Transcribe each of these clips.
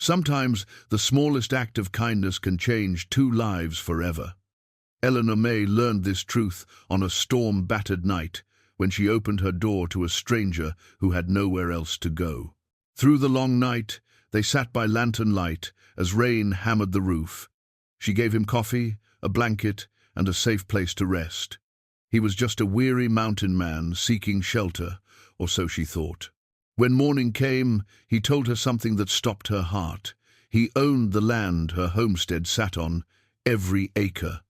Sometimes the smallest act of kindness can change two lives forever. Eleanor Mae learned this truth on a storm-battered night when she opened her door to a stranger who had nowhere else to go. Through the long night, they sat by lantern light as rain hammered the roof. She gave him coffee, a blanket, and a safe place to rest. He was just a weary mountain man seeking shelter, or so she thought. When morning came, he told her something that stopped her heart. He owned the land her homestead sat on, every acre.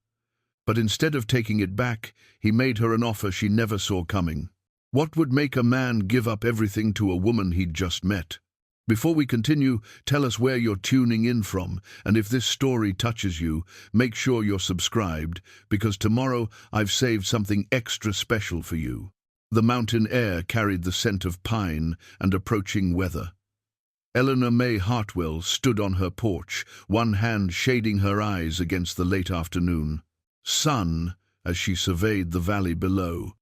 But instead of taking it back, he made her an offer she never saw coming. What would make a man give up everything to a woman he'd just met? Before we continue, tell us where you're tuning in from, and if this story touches you, make sure you're subscribed, because tomorrow I've saved something extra special for you. The mountain air carried the scent of pine and approaching weather. Eleanor Mae Hartwell stood on her porch, one hand shading her eyes against the late afternoon sun as she surveyed the valley below.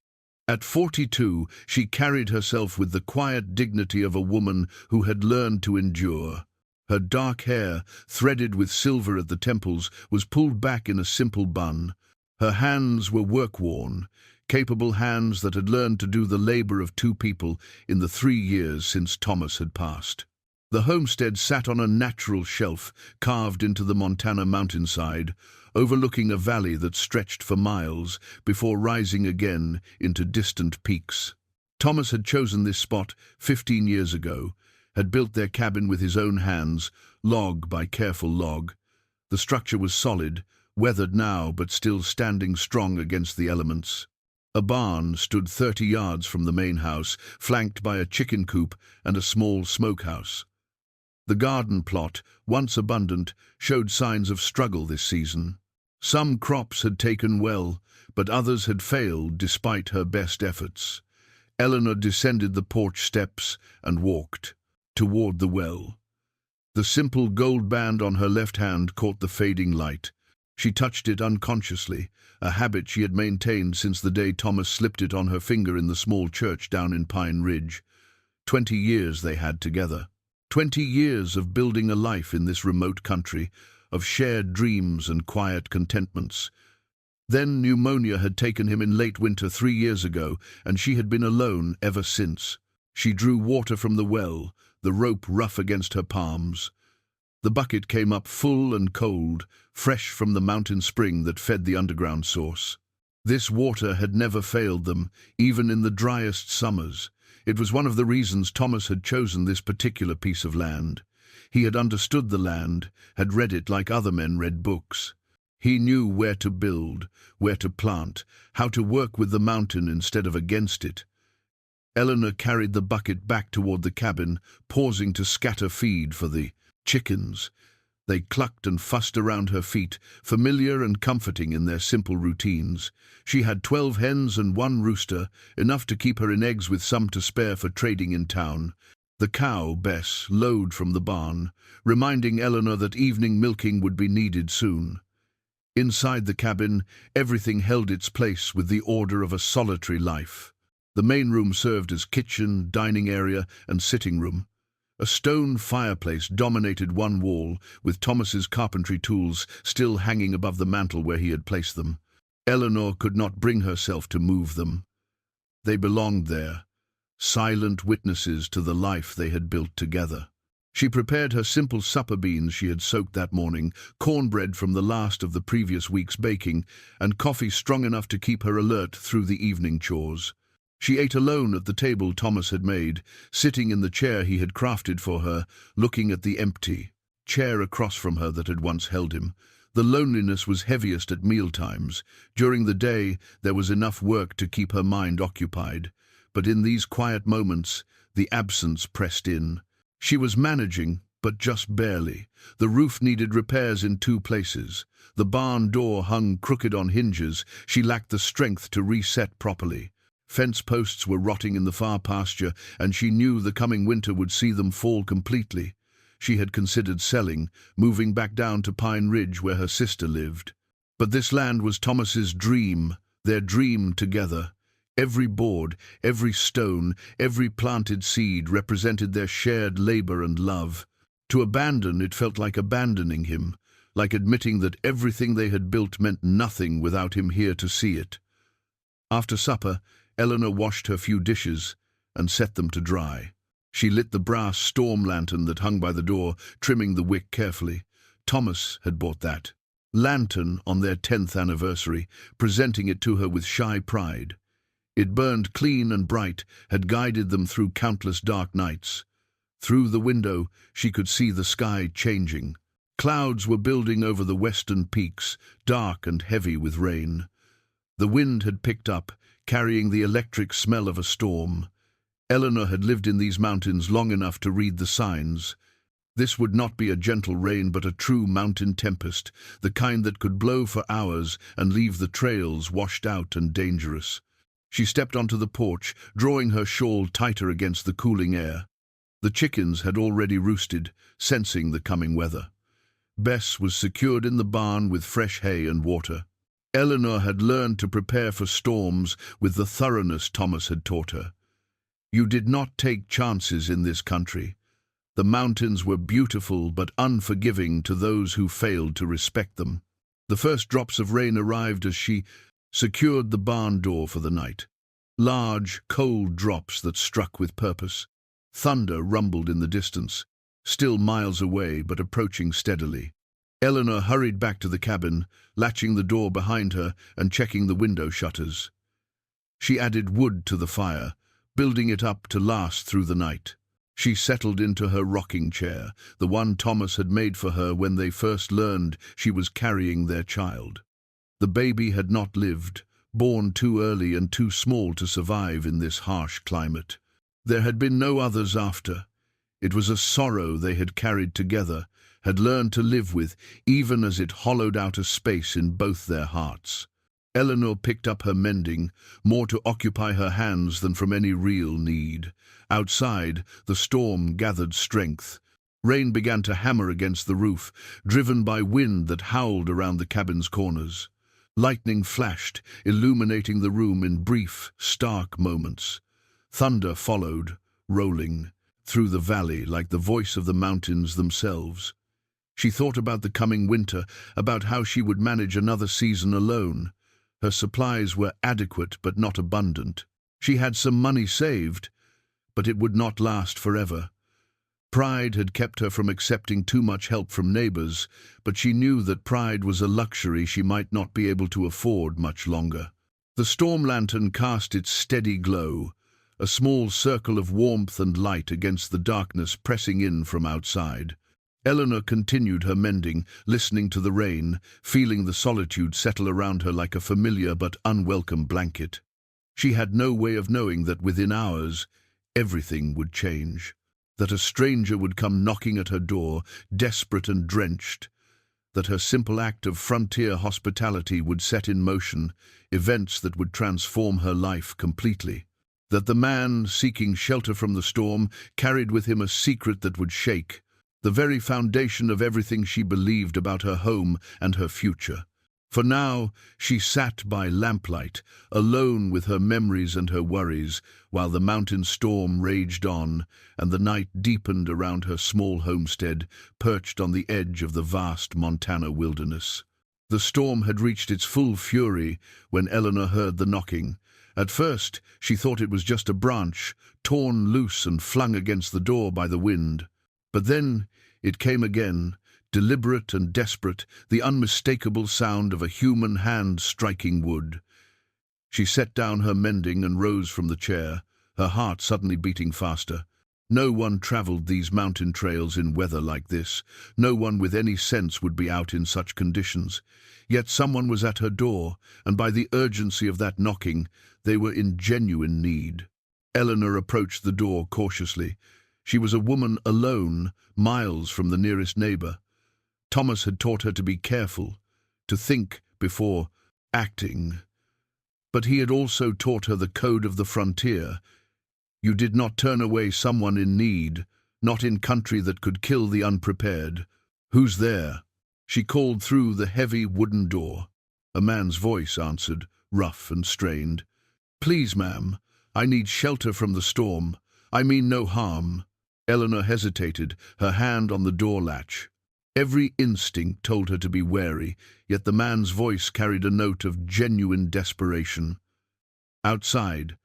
At 42, she carried herself with the quiet dignity of a woman who had learned to endure. Her dark hair, threaded with silver at the temples, was pulled back in a simple bun. Her hands were work-worn, capable hands that had learned to do the labor of two people in the 3 years since Thomas had passed. The homestead sat on a natural shelf carved into the Montana mountainside, overlooking a valley that stretched for miles before rising again into distant peaks. Thomas had chosen this spot 15 years ago, had built their cabin with his own hands, log by careful log. The structure was solid, weathered now but still standing strong against the elements. A barn stood 30 yards from the main house, flanked by a chicken coop and a small smokehouse. The garden plot, once abundant, showed signs of struggle this season. Some crops had taken well, but others had failed despite her best efforts. Eleanor descended the porch steps and walked toward the well. The simple gold band on her left hand caught the fading light. She touched it unconsciously, a habit she had maintained since the day Thomas slipped it on her finger in the small church down in Pine Ridge. 20 years they had together. 20 years of building a life in this remote country, of shared dreams and quiet contentments. Then pneumonia had taken him in late winter 3 years ago, and she had been alone ever since. She drew water from the well, the rope rough against her palms. The bucket came up full and cold, fresh from the mountain spring that fed the underground source. This water had never failed them, even in the driest summers. It was one of the reasons Thomas had chosen this particular piece of land. He had understood the land, had read it like other men read books. He knew where to build, where to plant, how to work with the mountain instead of against it. Eleanor carried the bucket back toward the cabin, pausing to scatter feed for the chickens. They clucked and fussed around her feet, familiar and comforting in their simple routines. She had 12 hens and 1 rooster, enough to keep her in eggs with some to spare for trading in town. The cow, Bess, lowed from the barn, reminding Eleanor that evening milking would be needed soon. Inside the cabin, everything held its place with the order of a solitary life. The main room served as kitchen, dining area, and sitting room. A stone fireplace dominated one wall, with Thomas's carpentry tools still hanging above the mantel where he had placed them. Eleanor could not bring herself to move them. They belonged there, silent witnesses to the life they had built together. She prepared her simple supper beans she had soaked that morning, cornbread from the last of the previous week's baking, and coffee strong enough to keep her alert through the evening chores. She ate alone at the table Thomas had made, sitting in the chair he had crafted for her, looking at the empty chair across from her that had once held him. The loneliness was heaviest at mealtimes. During the day, there was enough work to keep her mind occupied. But in these quiet moments, the absence pressed in. She was managing, but just barely. The roof needed repairs in 2 places. The barn door hung crooked on hinges. She lacked the strength to reset properly. Fence posts were rotting in the far pasture, and she knew the coming winter would see them fall completely. She had considered selling, moving back down to Pine Ridge where her sister lived. But this land was Thomas's dream, their dream together. Every board, every stone, every planted seed represented their shared labor and love. To abandon it felt like abandoning him, like admitting that everything they had built meant nothing without him here to see it. After supper, Eleanor washed her few dishes and set them to dry. She lit the brass storm lantern that hung by the door, trimming the wick carefully. Thomas had bought that lantern on their 10th anniversary, presenting it to her with shy pride. It burned clean and bright, had guided them through countless dark nights. Through the window, she could see the sky changing. Clouds were building over the western peaks, dark and heavy with rain. The wind had picked up, carrying the electric smell of a storm. Eleanor had lived in these mountains long enough to read the signs. This would not be a gentle rain, but a true mountain tempest, the kind that could blow for hours and leave the trails washed out and dangerous. She stepped onto the porch, drawing her shawl tighter against the cooling air. The chickens had already roosted, sensing the coming weather. Bess was secured in the barn with fresh hay and water. Eleanor had learned to prepare for storms with the thoroughness Thomas had taught her. You did not take chances in this country. The mountains were beautiful but unforgiving to those who failed to respect them. The first drops of rain arrived as she secured the barn door for the night. Large, cold drops that struck with purpose. Thunder rumbled in the distance, still miles away but approaching steadily. Eleanor hurried back to the cabin, latching the door behind her and checking the window shutters. She added wood to the fire, building it up to last through the night. She settled into her rocking chair, the one Thomas had made for her when they first learned she was carrying their child. The baby had not lived, born too early and too small to survive in this harsh climate. There had been no others after. It was a sorrow they had carried together, had learned to live with, even as it hollowed out a space in both their hearts. Eleanor picked up her mending, more to occupy her hands than from any real need. Outside, the storm gathered strength. Rain began to hammer against the roof, driven by wind that howled around the cabin's corners. Lightning flashed, illuminating the room in brief, stark moments. Thunder followed, rolling through the valley like the voice of the mountains themselves. She thought about the coming winter, about how she would manage another season alone. Her supplies were adequate but not abundant. She had some money saved, but it would not last forever. Pride had kept her from accepting too much help from neighbors, but she knew that pride was a luxury she might not be able to afford much longer. The storm lantern cast its steady glow, a small circle of warmth and light against the darkness pressing in from outside. Eleanor continued her mending, listening to the rain, feeling the solitude settle around her like a familiar but unwelcome blanket. She had no way of knowing that within hours, everything would change, that a stranger would come knocking at her door, desperate and drenched, that her simple act of frontier hospitality would set in motion events that would transform her life completely, that the man seeking shelter from the storm carried with him a secret that would shake the very foundation of everything she believed about her home and her future. For now, she sat by lamplight, alone with her memories and her worries, while the mountain storm raged on, and the night deepened around her small homestead, perched on the edge of the vast Montana wilderness. The storm had reached its full fury when Eleanor heard the knocking. At first, she thought it was just a branch, torn loose and flung against the door by the wind. But then it came again, deliberate and desperate, the unmistakable sound of a human hand striking wood. She set down her mending and rose from the chair, her heart suddenly beating faster. No one traveled these mountain trails in weather like this. No one with any sense would be out in such conditions. Yet someone was at her door, and by the urgency of that knocking, they were in genuine need. Eleanor approached the door cautiously. She was a woman alone, miles from the nearest neighbor. Thomas had taught her to be careful, to think before acting. But he had also taught her the code of the frontier. You did not turn away someone in need, not in country that could kill the unprepared. "Who's there?" She called through the heavy wooden door. A man's voice answered, rough and strained. "Please, ma'am, I need shelter from the storm. I mean no harm." Eleanor hesitated, her hand on the door latch. Every instinct told her to be wary, yet the man's voice carried a note of genuine desperation. Outside,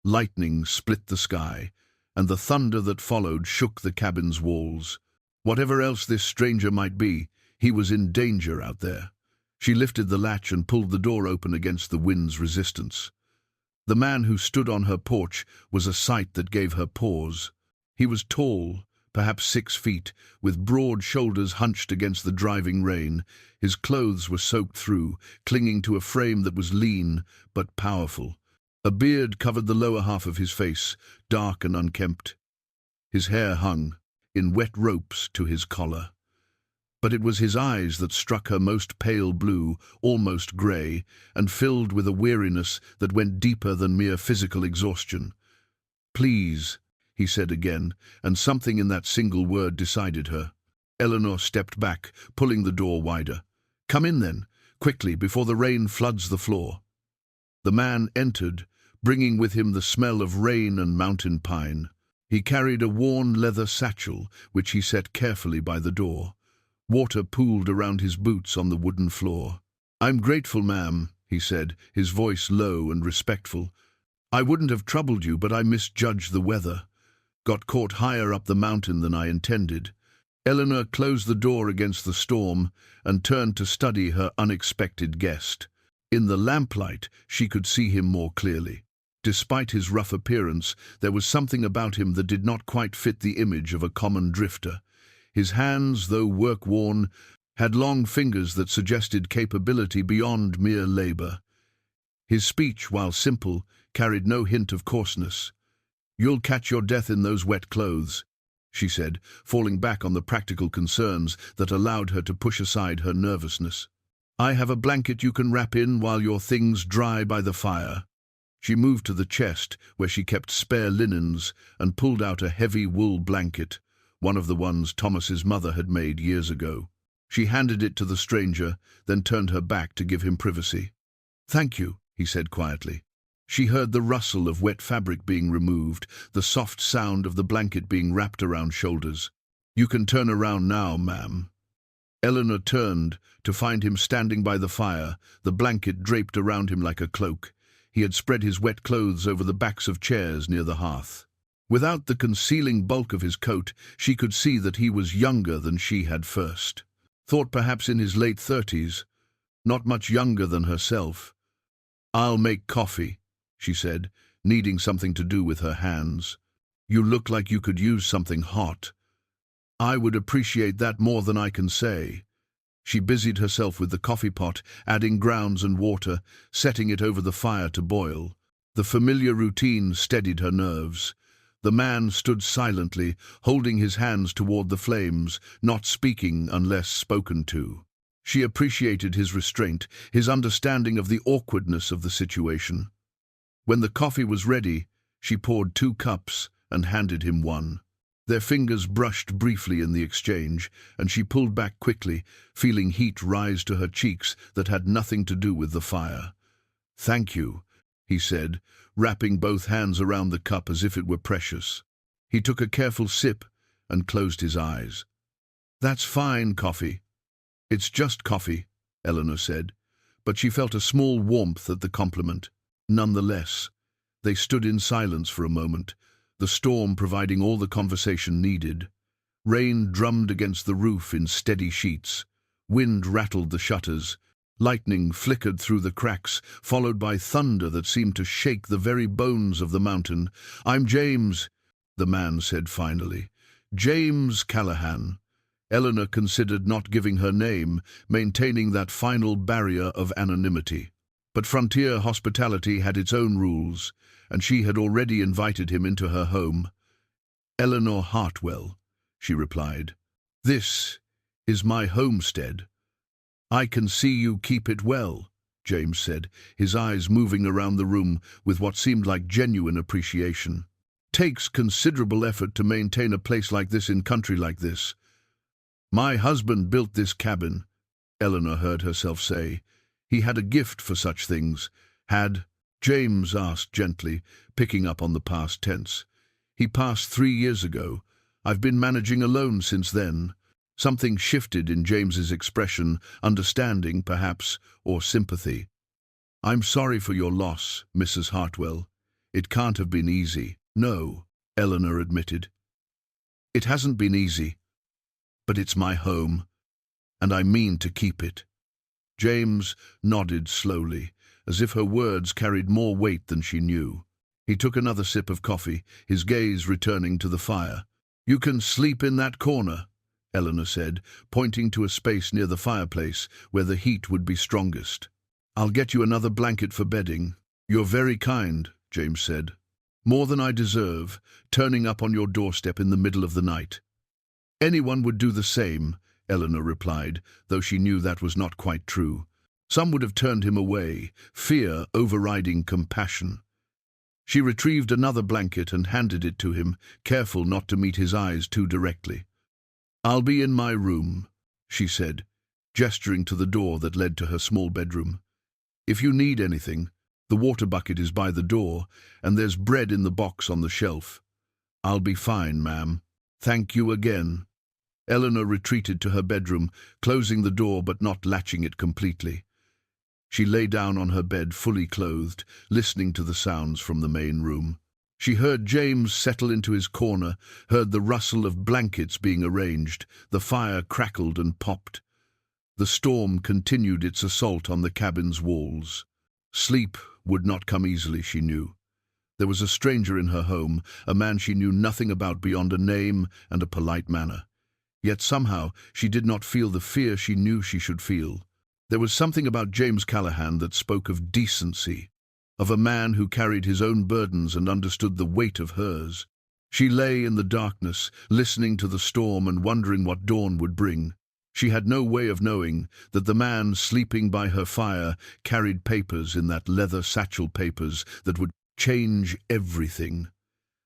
lightning split the sky, and the thunder that followed shook the cabin's walls. Whatever else this stranger might be, he was in danger out there. She lifted the latch and pulled the door open against the wind's resistance. The man who stood on her porch was a sight that gave her pause. He was tall, perhaps 6 feet, with broad shoulders hunched against the driving rain. His clothes were soaked through, clinging to a frame that was lean but powerful. A beard covered the lower half of his face, dark and unkempt. His hair hung, in wet ropes, to his collar. But it was his eyes that struck her, most pale blue, almost grey, and filled with a weariness that went deeper than mere physical exhaustion. "Please," he said again, and something in that single word decided her. Eleanor stepped back, pulling the door wider. "Come in then, quickly, before the rain floods the floor." The man entered, bringing with him the smell of rain and mountain pine. He carried a worn leather satchel, which he set carefully by the door. Water pooled around his boots on the wooden floor. "I'm grateful, ma'am," he said, his voice low and respectful. "I wouldn't have troubled you, but I misjudged the weather. Got caught higher up the mountain than I intended." Eleanor closed the door against the storm and turned to study her unexpected guest. In the lamplight, she could see him more clearly. Despite his rough appearance, there was something about him that did not quite fit the image of a common drifter. His hands, though work-worn, had long fingers that suggested capability beyond mere labor. His speech, while simple, carried no hint of coarseness. "You'll catch your death in those wet clothes," she said, falling back on the practical concerns that allowed her to push aside her nervousness. "I have a blanket you can wrap in while your things dry by the fire." She moved to the chest, where she kept spare linens, and pulled out a heavy wool blanket, one of the ones Thomas's mother had made years ago. She handed it to the stranger, then turned her back to give him privacy. "Thank you," he said quietly. She heard the rustle of wet fabric being removed, the soft sound of the blanket being wrapped around shoulders. "You can turn around now, ma'am." Eleanor turned to find him standing by the fire, the blanket draped around him like a cloak. He had spread his wet clothes over the backs of chairs near the hearth. Without the concealing bulk of his coat, she could see that he was younger than she had first. Thought perhaps in his late 30s, not much younger than herself. "I'll make coffee," she said, needing something to do with her hands. "You look like you could use something hot." "I would appreciate that more than I can say." She busied herself with the coffee pot, adding grounds and water, setting it over the fire to boil. The familiar routine steadied her nerves. The man stood silently, holding his hands toward the flames, not speaking unless spoken to. She appreciated his restraint, his understanding of the awkwardness of the situation. When the coffee was ready, she poured 2 cups and handed him one. Their fingers brushed briefly in the exchange, and she pulled back quickly, feeling heat rise to her cheeks that had nothing to do with the fire. "Thank you," he said, wrapping both hands around the cup as if it were precious. He took a careful sip and closed his eyes. "That's fine coffee." "It's just coffee," Eleanor said, but she felt a small warmth at the compliment. Nonetheless, they stood in silence for a moment, the storm providing all the conversation needed. Rain drummed against the roof in steady sheets. Wind rattled the shutters. Lightning flickered through the cracks, followed by thunder that seemed to shake the very bones of the mountain. "I'm James," the man said finally. "James Callahan." Eleanor considered not giving her name, maintaining that final barrier of anonymity. But frontier hospitality had its own rules, and she had already invited him into her home. "Eleanor Hartwell," she replied. "This is my homestead." "I can see you keep it well," James said, his eyes moving around the room with what seemed like genuine appreciation. "Takes considerable effort to maintain a place like this in country like this." "My husband built this cabin," Eleanor heard herself say. "He had a gift for such things." "Had?" James asked gently, picking up on the past tense. "He passed 3 years ago. I've been managing alone since then. Something shifted in James's expression, understanding, perhaps, or sympathy. I'm sorry for your loss, Mrs. Hartwell. It can't have been easy. No, Eleanor admitted. It hasn't been easy, but it's my home, and I mean to keep it. James nodded slowly, as if her words carried more weight than she knew. He took another sip of coffee, his gaze returning to the fire. You can sleep in that corner, Eleanor said, pointing to a space near the fireplace where the heat would be strongest. I'll get you another blanket for bedding. You're very kind, James said. More than I deserve, turning up on your doorstep in the middle of the night. Anyone would do the same, Eleanor replied, though she knew that was not quite true. Some would have turned him away, fear overriding compassion. She retrieved another blanket and handed it to him, careful not to meet his eyes too directly. I'll be in my room, she said, gesturing to the door that led to her small bedroom. If you need anything, the water bucket is by the door, and there's bread in the box on the shelf. I'll be fine, ma'am. Thank you again. Eleanor retreated to her bedroom, closing the door but not latching it completely. She lay down on her bed, fully clothed, listening to the sounds from the main room. She heard James settle into his corner, heard the rustle of blankets being arranged, the fire crackled and popped. The storm continued its assault on the cabin's walls. Sleep would not come easily, she knew. There was a stranger in her home, a man she knew nothing about beyond a name and a polite manner. Yet somehow she did not feel the fear she knew she should feel. There was something about James Callahan that spoke of decency, of a man who carried his own burdens and understood the weight of hers. She lay in the darkness, listening to the storm and wondering what dawn would bring. She had no way of knowing that the man sleeping by her fire carried papers in that leather satchel, papers that would change everything.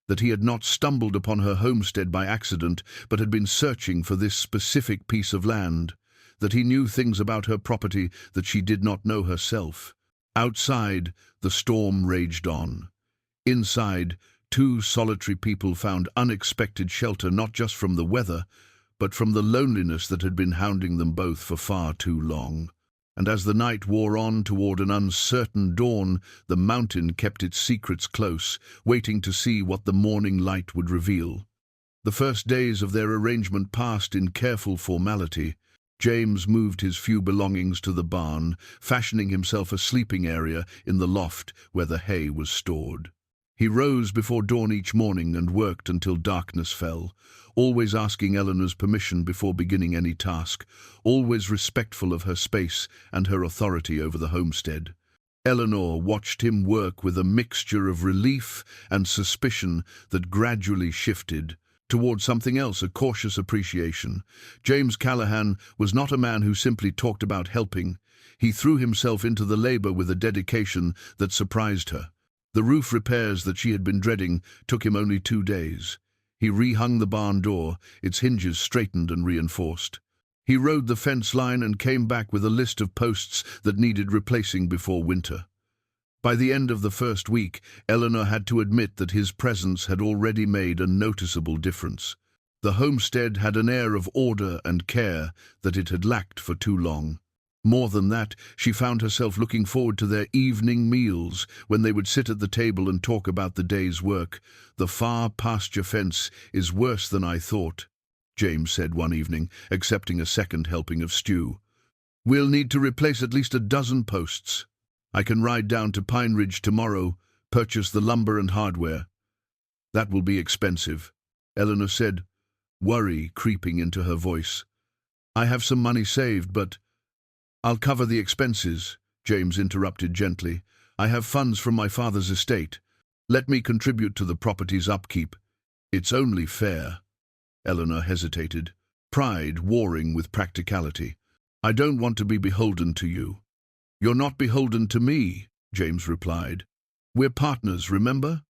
That he had not stumbled upon her homestead by accident, but had been searching for this specific piece of land. That he knew things about her property that she did not know herself. Outside, the storm raged on. Inside, two solitary people found unexpected shelter not just from the weather, but from the loneliness that had been hounding them both for far too long. And as the night wore on toward an uncertain dawn, the mountain kept its secrets close, waiting to see what the morning light would reveal. The first days of their arrangement passed in careful formality. James moved his few belongings to the barn, fashioning himself a sleeping area in the loft where the hay was stored. He rose before dawn each morning and worked until darkness fell, always asking Eleanor's permission before beginning any task, always respectful of her space and her authority over the homestead. Eleanor watched him work with a mixture of relief and suspicion that gradually shifted toward something else, a cautious appreciation. James Callahan was not a man who simply talked about helping. He threw himself into the labor with a dedication that surprised her. The roof repairs that she had been dreading took him only 2 days. He rehung the barn door, its hinges straightened and reinforced. He rode the fence line and came back with a list of posts that needed replacing before winter. By the end of the first week, Eleanor had to admit that his presence had already made a noticeable difference. The homestead had an air of order and care that it had lacked for too long. More than that, she found herself looking forward to their evening meals, when they would sit at the table and talk about the day's work. "The far pasture fence is worse than I thought," James said one evening, accepting a second helping of stew. "We'll need to replace at least 12 posts. I can ride down to Pine Ridge tomorrow, purchase the lumber and hardware." "That will be expensive," Eleanor said, worry creeping into her voice. "I have some money saved, but—" "I'll cover the expenses," James interrupted gently. "I have funds from my father's estate. Let me contribute to the property's upkeep." "It's only fair." Eleanor hesitated, pride warring with practicality. "I don't want to be beholden to you." "You're not beholden to me," James replied. "We're partners, remember?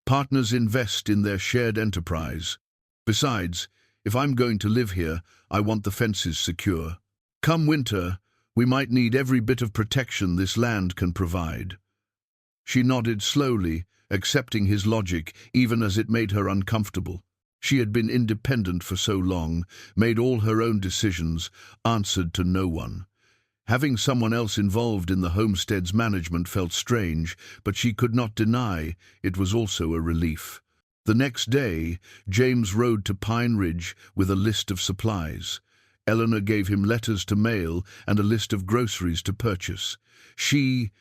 Partners invest in their shared enterprise. Besides, if I'm going to live here, I want the fences secure. Come winter, we might need every bit of protection this land can provide." She nodded slowly, accepting his logic even as it made her uncomfortable. She had been independent for so long, made all her own decisions, answered to no one. Having someone else involved in the homestead's management felt strange, but she could not deny it was also a relief. The next day, James rode to Pine Ridge with a list of supplies. Eleanor gave him letters to mail and a list of groceries to purchase. She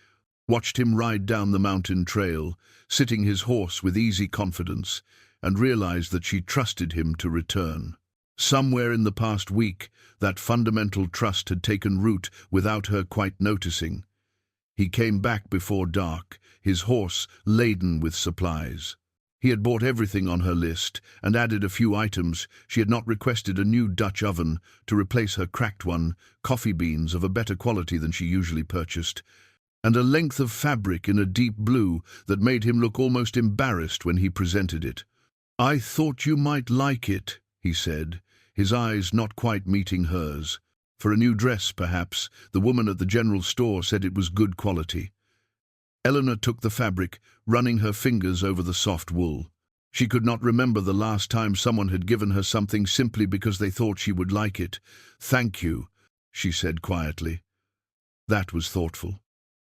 watched him ride down the mountain trail, sitting his horse with easy confidence, and realized that she trusted him to return. Somewhere in the past week, that fundamental trust had taken root without her quite noticing. He came back before dark, his horse laden with supplies. He had bought everything on her list and added a few items. She had not requested a new Dutch oven to replace her cracked one, coffee beans of a better quality than she usually purchased, and a length of fabric in a deep blue that made him look almost embarrassed when he presented it. "I thought you might like it," he said, his eyes not quite meeting hers. For a new dress, perhaps. The woman at the general store said it was good quality. Eleanor took the fabric, running her fingers over the soft wool. She could not remember the last time someone had given her something simply because they thought she would like it. "Thank you," she said quietly. That was thoughtful.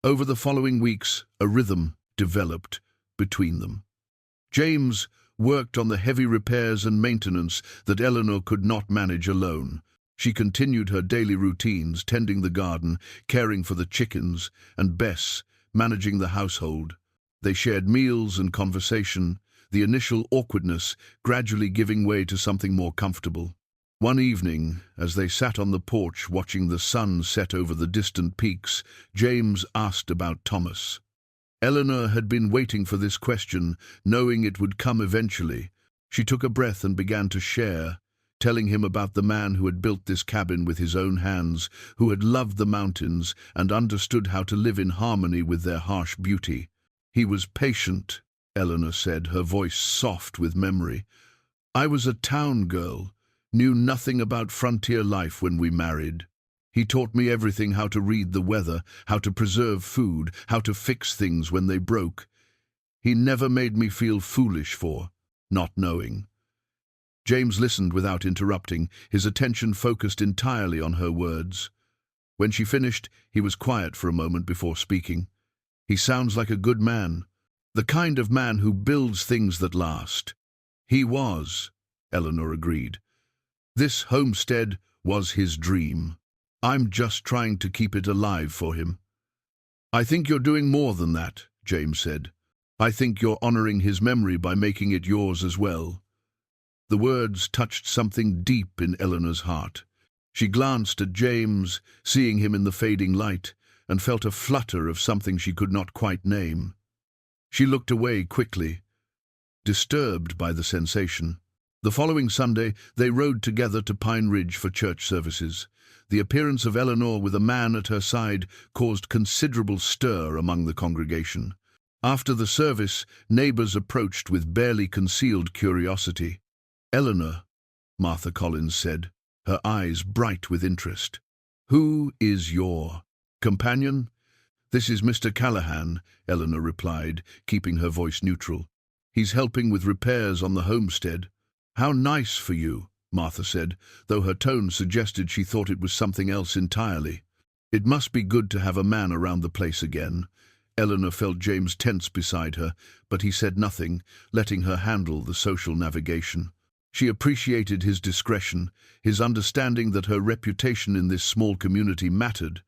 Over the following weeks, a rhythm developed between them. James worked on the heavy repairs and maintenance that Eleanor could not manage alone. She continued her daily routines, tending the garden, caring for the chickens, and Bess, managing the household. They shared meals and conversation, the initial awkwardness gradually giving way to something more comfortable. One evening, as they sat on the porch watching the sun set over the distant peaks, James asked about Thomas. Eleanor had been waiting for this question, knowing it would come eventually. She took a breath and began to share, telling him about the man who had built this cabin with his own hands, who had loved the mountains and understood how to live in harmony with their harsh beauty. "He was patient," Eleanor said, her voice soft with memory. "I was a town girl, knew nothing about frontier life when we married. He taught me everything: how to read the weather, how to preserve food, how to fix things when they broke. He never made me feel foolish for not knowing." James listened without interrupting, his attention focused entirely on her words. When she finished, he was quiet for a moment before speaking. "He sounds like a good man, the kind of man who builds things that last." "He was," Eleanor agreed. "This homestead was his dream. I'm just trying to keep it alive for him." "I think you're doing more than that," James said. "I think you're honoring his memory by making it yours as well." The words touched something deep in Eleanor's heart. She glanced at James, seeing him in the fading light, and felt a flutter of something she could not quite name. She looked away quickly, disturbed by the sensation. The following Sunday, they rode together to Pine Ridge for church services. The appearance of Eleanor with a man at her side caused considerable stir among the congregation. After the service, neighbors approached with barely concealed curiosity. "Eleanor," Martha Collins said, her eyes bright with interest. "Who is your companion?" "This is Mr. Callahan," Eleanor replied, keeping her voice neutral. "He's helping with repairs on the homestead." "How nice for you," Martha said, though her tone suggested she thought it was something else entirely. "It must be good to have a man around the place again." Eleanor felt James tense beside her, but he said nothing, letting her handle the social navigation. She appreciated his discretion, his understanding that her reputation in this small community mattered.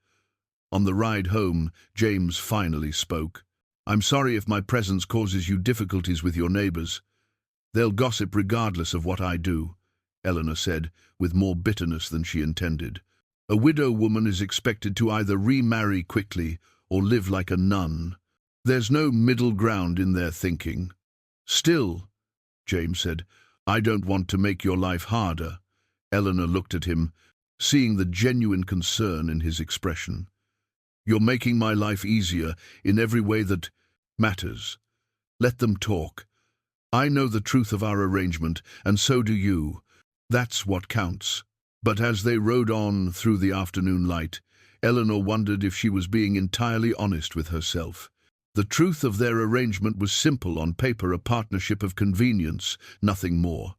On the ride home, James finally spoke. "I'm sorry if my presence causes you difficulties with your neighbors. They'll gossip regardless of what I do," Eleanor said, with more bitterness than she intended. "A widow woman is expected to either remarry quickly or live like a nun. There's no middle ground in their thinking." "Still," James said, "I don't want to make your life harder." Eleanor looked at him, seeing the genuine concern in his expression. "You're making my life easier in every way that matters. Let them talk. I know the truth of our arrangement, and so do you. That's what counts." But as they rode on through the afternoon light, Eleanor wondered if she was being entirely honest with herself. The truth of their arrangement was simple: on paper, a partnership of convenience, nothing more.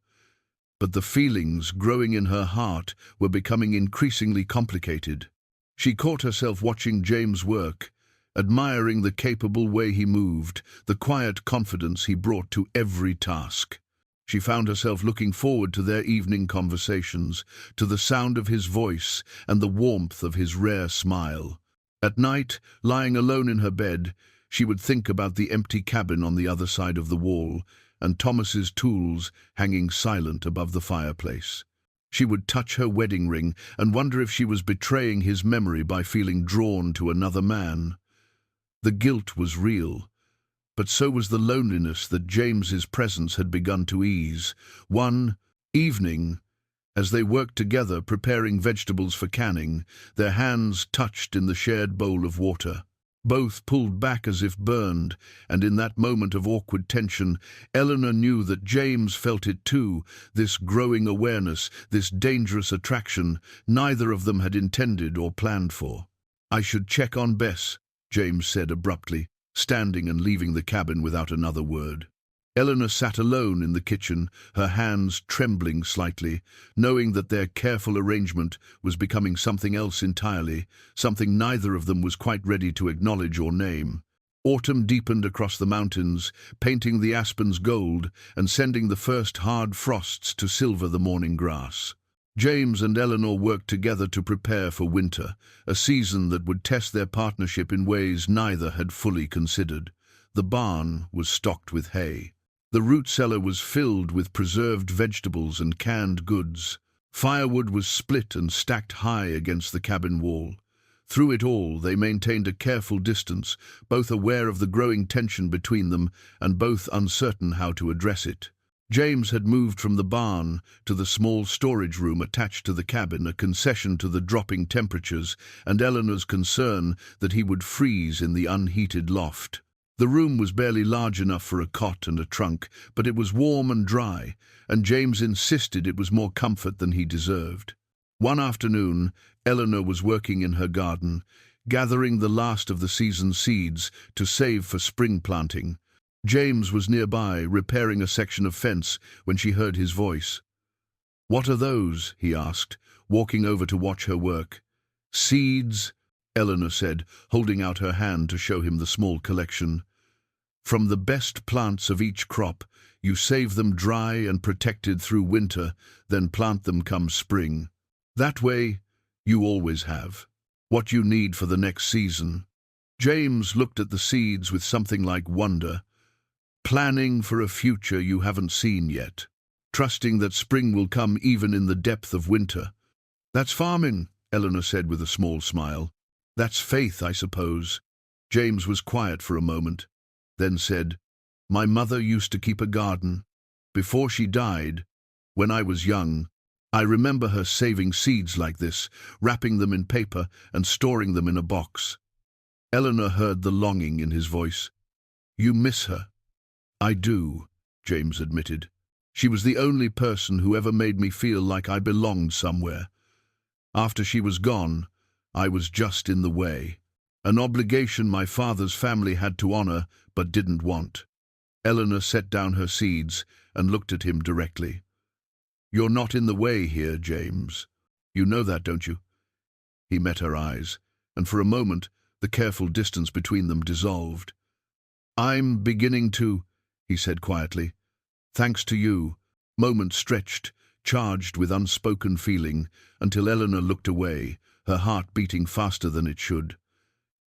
but the feelings growing in her heart were becoming increasingly complicated. She caught herself watching James work, admiring the capable way he moved, the quiet confidence he brought to every task. She found herself looking forward to their evening conversations, to the sound of his voice and the warmth of his rare smile. At night, lying alone in her bed, she would think about the empty cabin on the other side of the wall and Thomas's tools hanging silent above the fireplace. She would touch her wedding ring and wonder if she was betraying his memory by feeling drawn to another man. The guilt was real, but so was the loneliness that James's presence had begun to ease. One evening, as they worked together preparing vegetables for canning, their hands touched in the shared bowl of water. Both pulled back as if burned, and in that moment of awkward tension, Eleanor knew that James felt it too, this growing awareness, this dangerous attraction neither of them had intended or planned for. "I should check on Bess," James said abruptly, standing and leaving the cabin without another word. Eleanor sat alone in the kitchen, her hands trembling slightly, knowing that their careful arrangement was becoming something else entirely, something neither of them was quite ready to acknowledge or name. Autumn deepened across the mountains, painting the aspens gold and sending the first hard frosts to silver the morning grass. James and Eleanor worked together to prepare for winter, a season that would test their partnership in ways neither had fully considered. The barn was stocked with hay. The root cellar was filled with preserved vegetables and canned goods. Firewood was split and stacked high against the cabin wall. Through it all, they maintained a careful distance, both aware of the growing tension between them and both uncertain how to address it. James had moved from the barn to the small storage room attached to the cabin, a concession to the dropping temperatures and Eleanor's concern that he would freeze in the unheated loft. The room was barely large enough for a cot and a trunk, but it was warm and dry, and James insisted it was more comfort than he deserved. One afternoon, Eleanor was working in her garden, gathering the last of the season's seeds to save for spring planting. James was nearby, repairing a section of fence, when she heard his voice. "What are those?" he asked, walking over to watch her work. "Seeds," Eleanor said, holding out her hand to show him the small collection. "From the best plants of each crop, you save them dry and protected through winter, then plant them come spring. That way, you always have what you need for the next season." James looked at the seeds with something like wonder, planning for a future you haven't seen yet, trusting that spring will come even in the depth of winter. "That's farming," Eleanor said with a small smile. "That's faith, I suppose." James was quiet for a moment, then said, "My mother used to keep a garden. Before she died, when I was young, I remember her saving seeds like this, wrapping them in paper and storing them in a box." Eleanor heard the longing in his voice. "You miss her?" "I do," James admitted. "She was the only person who ever made me feel like I belonged somewhere. After she was gone, I was just in the way. An obligation my father's family had to honor but didn't want." Eleanor set down her seeds and looked at him directly. "You're not in the way here, James. You know that, don't you?" He met her eyes, and for a moment the careful distance between them dissolved. "I'm beginning to," he said quietly. "Thanks to you." Moments stretched, charged with unspoken feeling, until Eleanor looked away, her heart beating faster than it should.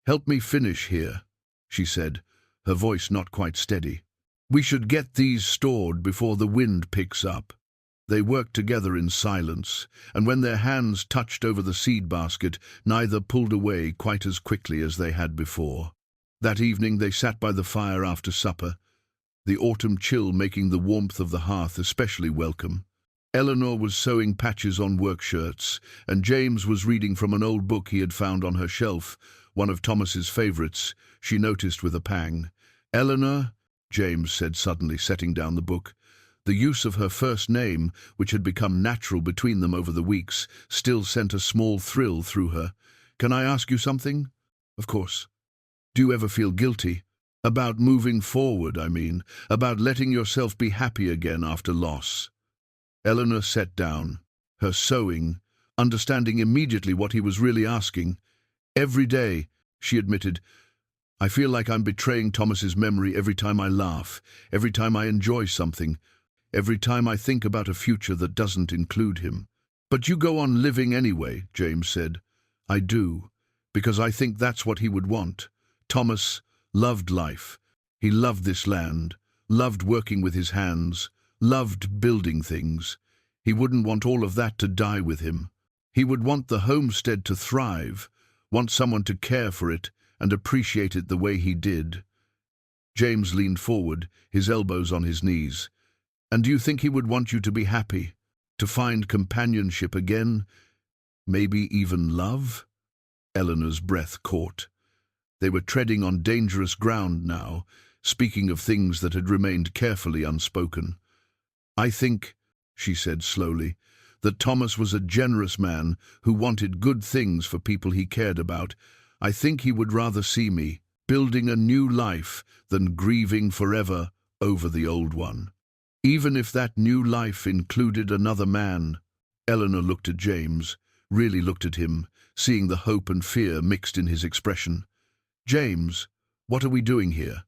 "Help me finish here," she said, her voice not quite steady. "We should get these stored before the wind picks up." They worked together in silence, and when their hands touched over the seed basket, neither pulled away quite as quickly as they had before. That evening they sat by the fire after supper, the autumn chill making the warmth of the hearth especially welcome. Eleanor was sewing patches on work shirts, and James was reading from an old book he had found on her shelf, one of Thomas's favorites, she noticed with a pang. "Eleanor," James said suddenly, setting down the book. The use of her first name, which had become natural between them over the weeks, still sent a small thrill through her. "Can I ask you something?" "Of course." "Do you ever feel guilty? About moving forward, I mean. About letting yourself be happy again after loss?" Eleanor sat down, her sewing, understanding immediately what he was really asking. "Every day," she admitted, "I feel like I'm betraying Thomas's memory every time I laugh, every time I enjoy something, every time I think about a future that doesn't include him." "But you go on living anyway," James said. "I do, because I think that's what he would want." Thomas loved life. He loved this land, loved working with his hands, loved building things. He wouldn't want all of that to die with him. He would want the homestead to thrive, want someone to care for it and appreciate it the way he did. James leaned forward, his elbows on his knees. "And do you think he would want you to be happy? To find companionship again? Maybe even love?" Eleanor's breath caught. They were treading on dangerous ground now, speaking of things that had remained carefully unspoken. "I think," she said slowly, "that Thomas was a generous man who wanted good things for people he cared about. I think he would rather see me building a new life than grieving forever over the old one. Even if that new life included another man." Eleanor looked at James, really looked at him, seeing the hope and fear mixed in his expression. "James, what are we doing here?"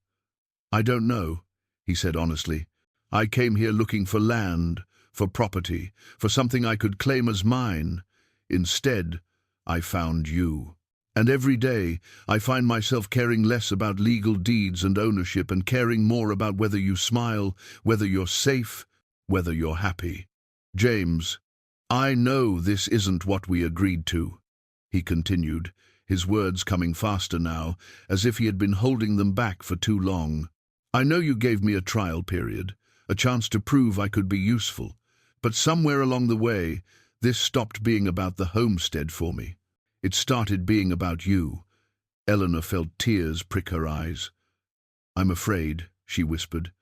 "I don't know," he said honestly. "I came here looking for land, for property, for something I could claim as mine. Instead, I found you. And every day, I find myself caring less about legal deeds and ownership and caring more about whether you smile, whether you're safe, whether you're happy." "James, I know this isn't what we agreed to," he continued, his words coming faster now, as if he had been holding them back for too long. "I know you gave me a trial period, a chance to prove I could be useful, but somewhere along the way, this stopped being about the homestead for me. It started being about you." Eleanor felt tears prick her eyes. "I'm afraid," she whispered.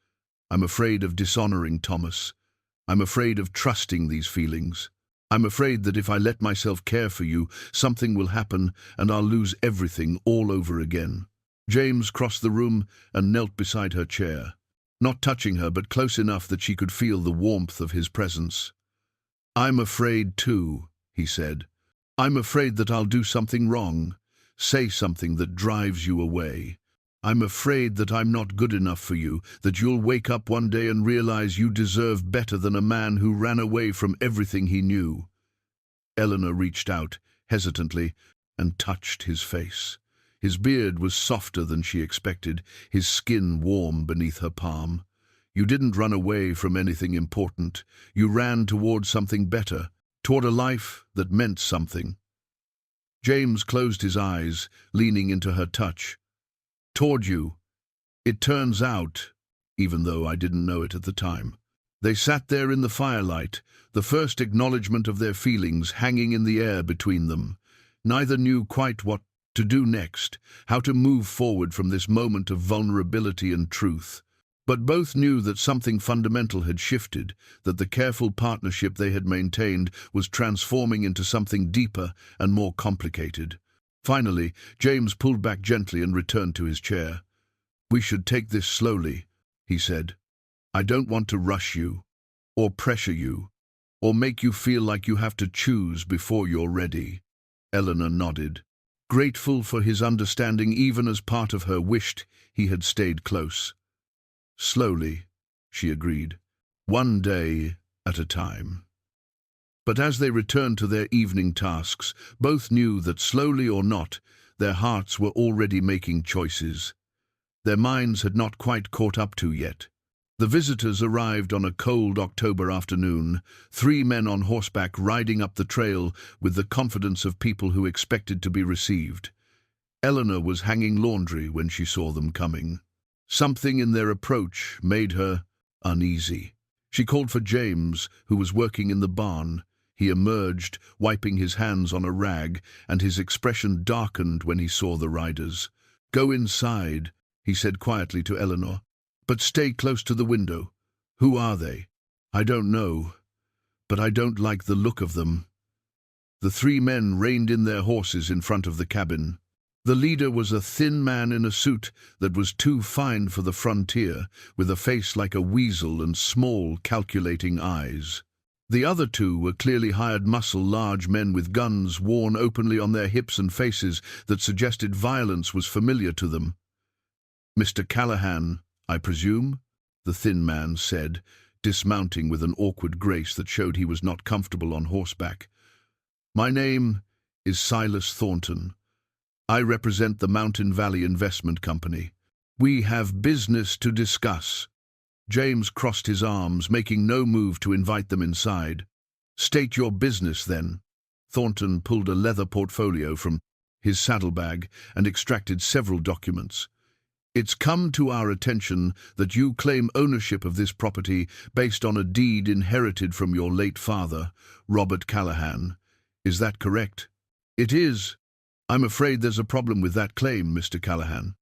"I'm afraid of dishonoring Thomas. I'm afraid of trusting these feelings. I'm afraid that if I let myself care for you, something will happen and I'll lose everything all over again." James crossed the room and knelt beside her chair, not touching her but close enough that she could feel the warmth of his presence. "I'm afraid too," he said. "I'm afraid that I'll do something wrong, say something that drives you away. I'm afraid that I'm not good enough for you, that you'll wake up one day and realize you deserve better than a man who ran away from everything he knew." Eleanor reached out, hesitantly, and touched his face. His beard was softer than she expected, his skin warm beneath her palm. "You didn't run away from anything important. You ran toward something better, toward a life that meant something." James closed his eyes, leaning into her touch. "Toward you. It turns out, even though I didn't know it at the time." They sat there in the firelight, the first acknowledgement of their feelings hanging in the air between them. Neither knew quite what to do next, how to move forward from this moment of vulnerability and truth. But both knew that something fundamental had shifted, that the careful partnership they had maintained was transforming into something deeper and more complicated. Finally, James pulled back gently and returned to his chair. "We should take this slowly," he said. "I don't want to rush you, or pressure you, or make you feel like you have to choose before you're ready." Eleanor nodded, grateful for his understanding even as part of her wished he had stayed close. "Slowly," she agreed, "one day at a time." But as they returned to their evening tasks, both knew that slowly or not, their hearts were already making choices. Their minds had not quite caught up to yet. The visitors arrived on a cold October afternoon, 3 men on horseback riding up the trail with the confidence of people who expected to be received. Eleanor was hanging laundry when she saw them coming. Something in their approach made her uneasy. She called for James, who was working in the barn. He emerged, wiping his hands on a rag, and his expression darkened when he saw the riders. "Go inside," he said quietly to Eleanor, "but stay close to the window. Who are they?" "I don't know, but I don't like the look of them." The 3 men reined in their horses in front of the cabin. The leader was a thin man in a suit that was too fine for the frontier, with a face like a weasel and small, calculating eyes. The other two were clearly hired muscle, large men with guns worn openly on their hips and faces that suggested violence was familiar to them. "Mr. Callahan, I presume?" the thin man said, dismounting with an awkward grace that showed he was not comfortable on horseback. "My name is Silas Thornton. I represent the Mountain Valley Investment Company. We have business to discuss." James crossed his arms, making no move to invite them inside. "State your business, then." Thornton pulled a leather portfolio from his saddlebag and extracted several documents. "It's come to our attention that you claim ownership of this property based on a deed inherited from your late father, Robert Callahan. Is that correct?" "It is. I'm afraid there's a problem with that claim, Mr. Callahan."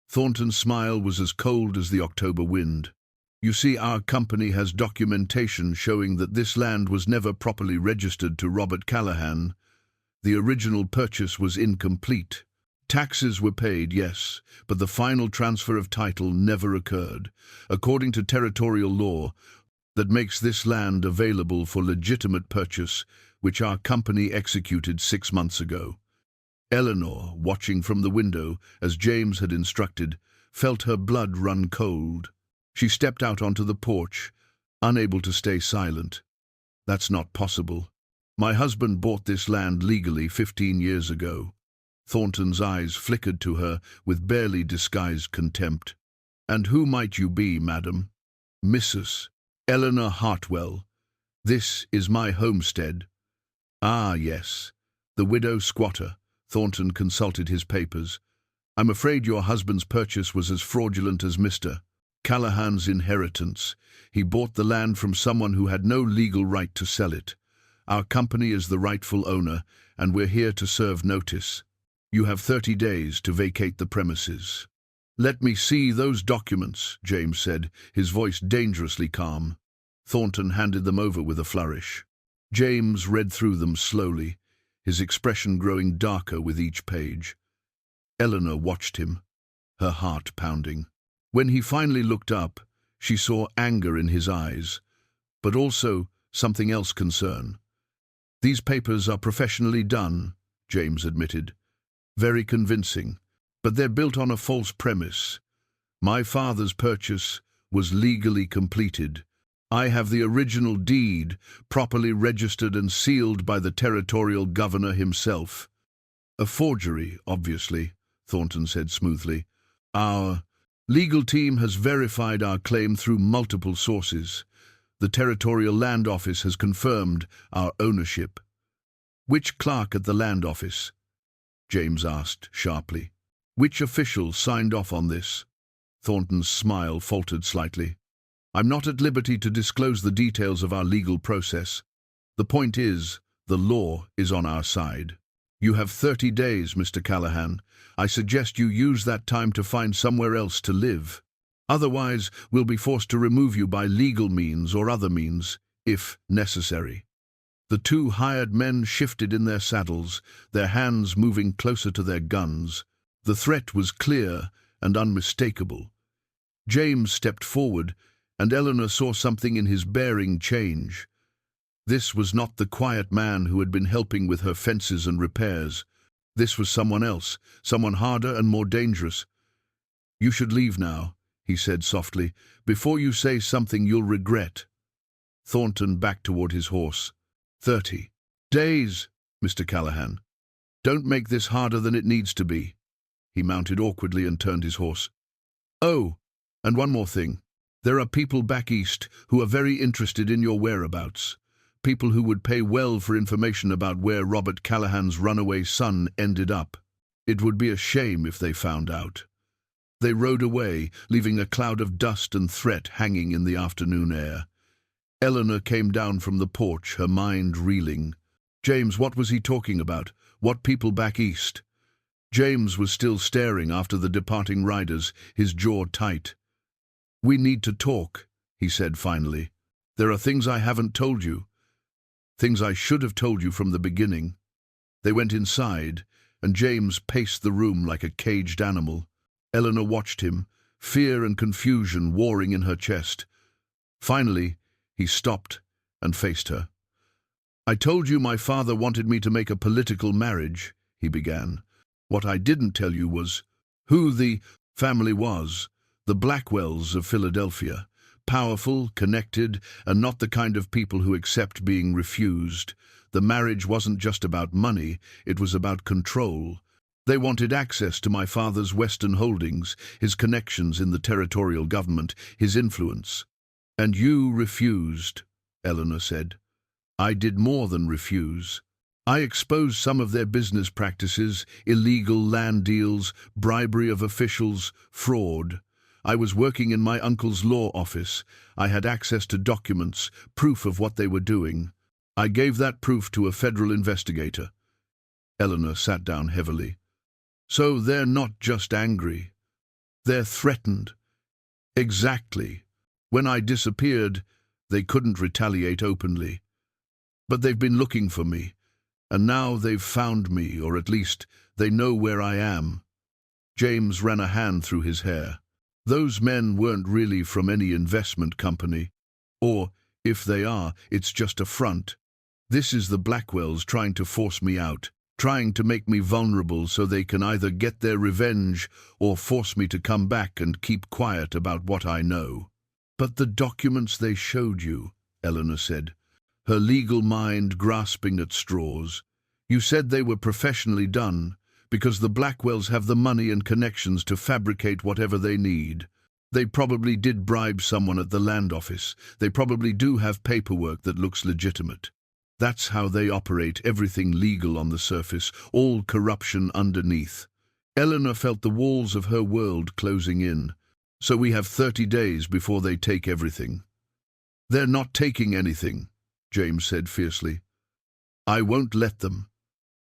Thornton's smile was as cold as the October wind. "You see, our company has documentation showing that this land was never properly registered to Robert Callahan. The original purchase was incomplete. Taxes were paid, yes, but the final transfer of title never occurred, according to territorial law that makes this land available for legitimate purchase, which our company executed 6 months ago." Eleanor, watching from the window, as James had instructed, felt her blood run cold. She stepped out onto the porch, unable to stay silent. "That's not possible. My husband bought this land legally 15 years ago." Thornton's eyes flickered to her with barely disguised contempt. "And who might you be, madam?" "Mrs. Eleanor Hartwell. This is my homestead." "Ah, yes. The widow squatter." Thornton consulted his papers. "I'm afraid your husband's purchase was as fraudulent as Mr. Callahan's inheritance. He bought the land from someone who had no legal right to sell it. Our company is the rightful owner, and we're here to serve notice. You have 30 days to vacate the premises." "Let me see those documents," James said, his voice dangerously calm. Thornton handed them over with a flourish. James read through them slowly, his expression growing darker with each page. Eleanor watched him, her heart pounding. When he finally looked up, she saw anger in his eyes, but also something else, concern. "These papers are professionally done," James admitted. "Very convincing, but they're built on a false premise. My father's purchase was legally completed. I have the original deed, properly registered and sealed by the territorial governor himself." "A forgery, obviously," Thornton said smoothly. "Our legal team has verified our claim through multiple sources. The Territorial Land Office has confirmed our ownership." "Which clerk at the Land Office?" James asked sharply. "Which official signed off on this?" Thornton's smile faltered slightly. "I'm not at liberty to disclose the details of our legal process. The point is, the law is on our side. You have 30 days, Mr. Callahan. I suggest you use that time to find somewhere else to live. Otherwise, we'll be forced to remove you by legal means or other means, if necessary." The two hired men shifted in their saddles, their hands moving closer to their guns. The threat was clear and unmistakable. James stepped forward, and Eleanor saw something in his bearing change. This was not the quiet man who had been helping with her fences and repairs. This was someone else, someone harder and more dangerous. "You should leave now," he said softly. "Before you say something you'll regret." Thornton backed toward his horse. 30 days, Mr. Callahan. Don't make this harder than it needs to be." He mounted awkwardly and turned his horse. "Oh, and one more thing. There are people back east who are very interested in your whereabouts. People who would pay well for information about where Robert Callahan's runaway son ended up. It would be a shame if they found out." They rode away, leaving a cloud of dust and threat hanging in the afternoon air. Eleanor came down from the porch, her mind reeling. James, what was he talking about? What people back east? James was still staring after the departing riders, his jaw tight. "We need to talk," he said finally. "There are things I haven't told you. Things I should have told you from the beginning." They went inside, and James paced the room like a caged animal. Eleanor watched him, fear and confusion warring in her chest. Finally, he stopped and faced her. "I told you my father wanted me to make a political marriage," he began. "What I didn't tell you was who the family was, the Blackwells of Philadelphia. Powerful, connected, and not the kind of people who accept being refused. The marriage wasn't just about money, it was about control. They wanted access to my father's Western holdings, his connections in the territorial government, his influence. And you refused," Eleanor said. "I did more than refuse. I exposed some of their business practices, illegal land deals, bribery of officials, fraud. I was working in my uncle's law office. I had access to documents, proof of what they were doing. I gave that proof to a federal investigator." Eleanor sat down heavily. "So they're not just angry. They're threatened." "Exactly. When I disappeared, they couldn't retaliate openly. But they've been looking for me, and now they've found me, or at least they know where I am." James ran a hand through his hair. "Those men weren't really from any investment company. Or, if they are, it's just a front. This is the Blackwells trying to force me out, trying to make me vulnerable so they can either get their revenge or force me to come back and keep quiet about what I know." "But the documents they showed you," Eleanor said, her legal mind grasping at straws. "You said they were professionally done, because the Blackwells have the money and connections to fabricate whatever they need. They probably did bribe someone at the land office. They probably do have paperwork that looks legitimate. That's how they operate, everything legal on the surface, all corruption underneath." Eleanor felt the walls of her world closing in. "So we have 30 days before they take everything." "They're not taking anything," James said fiercely. "I won't let them.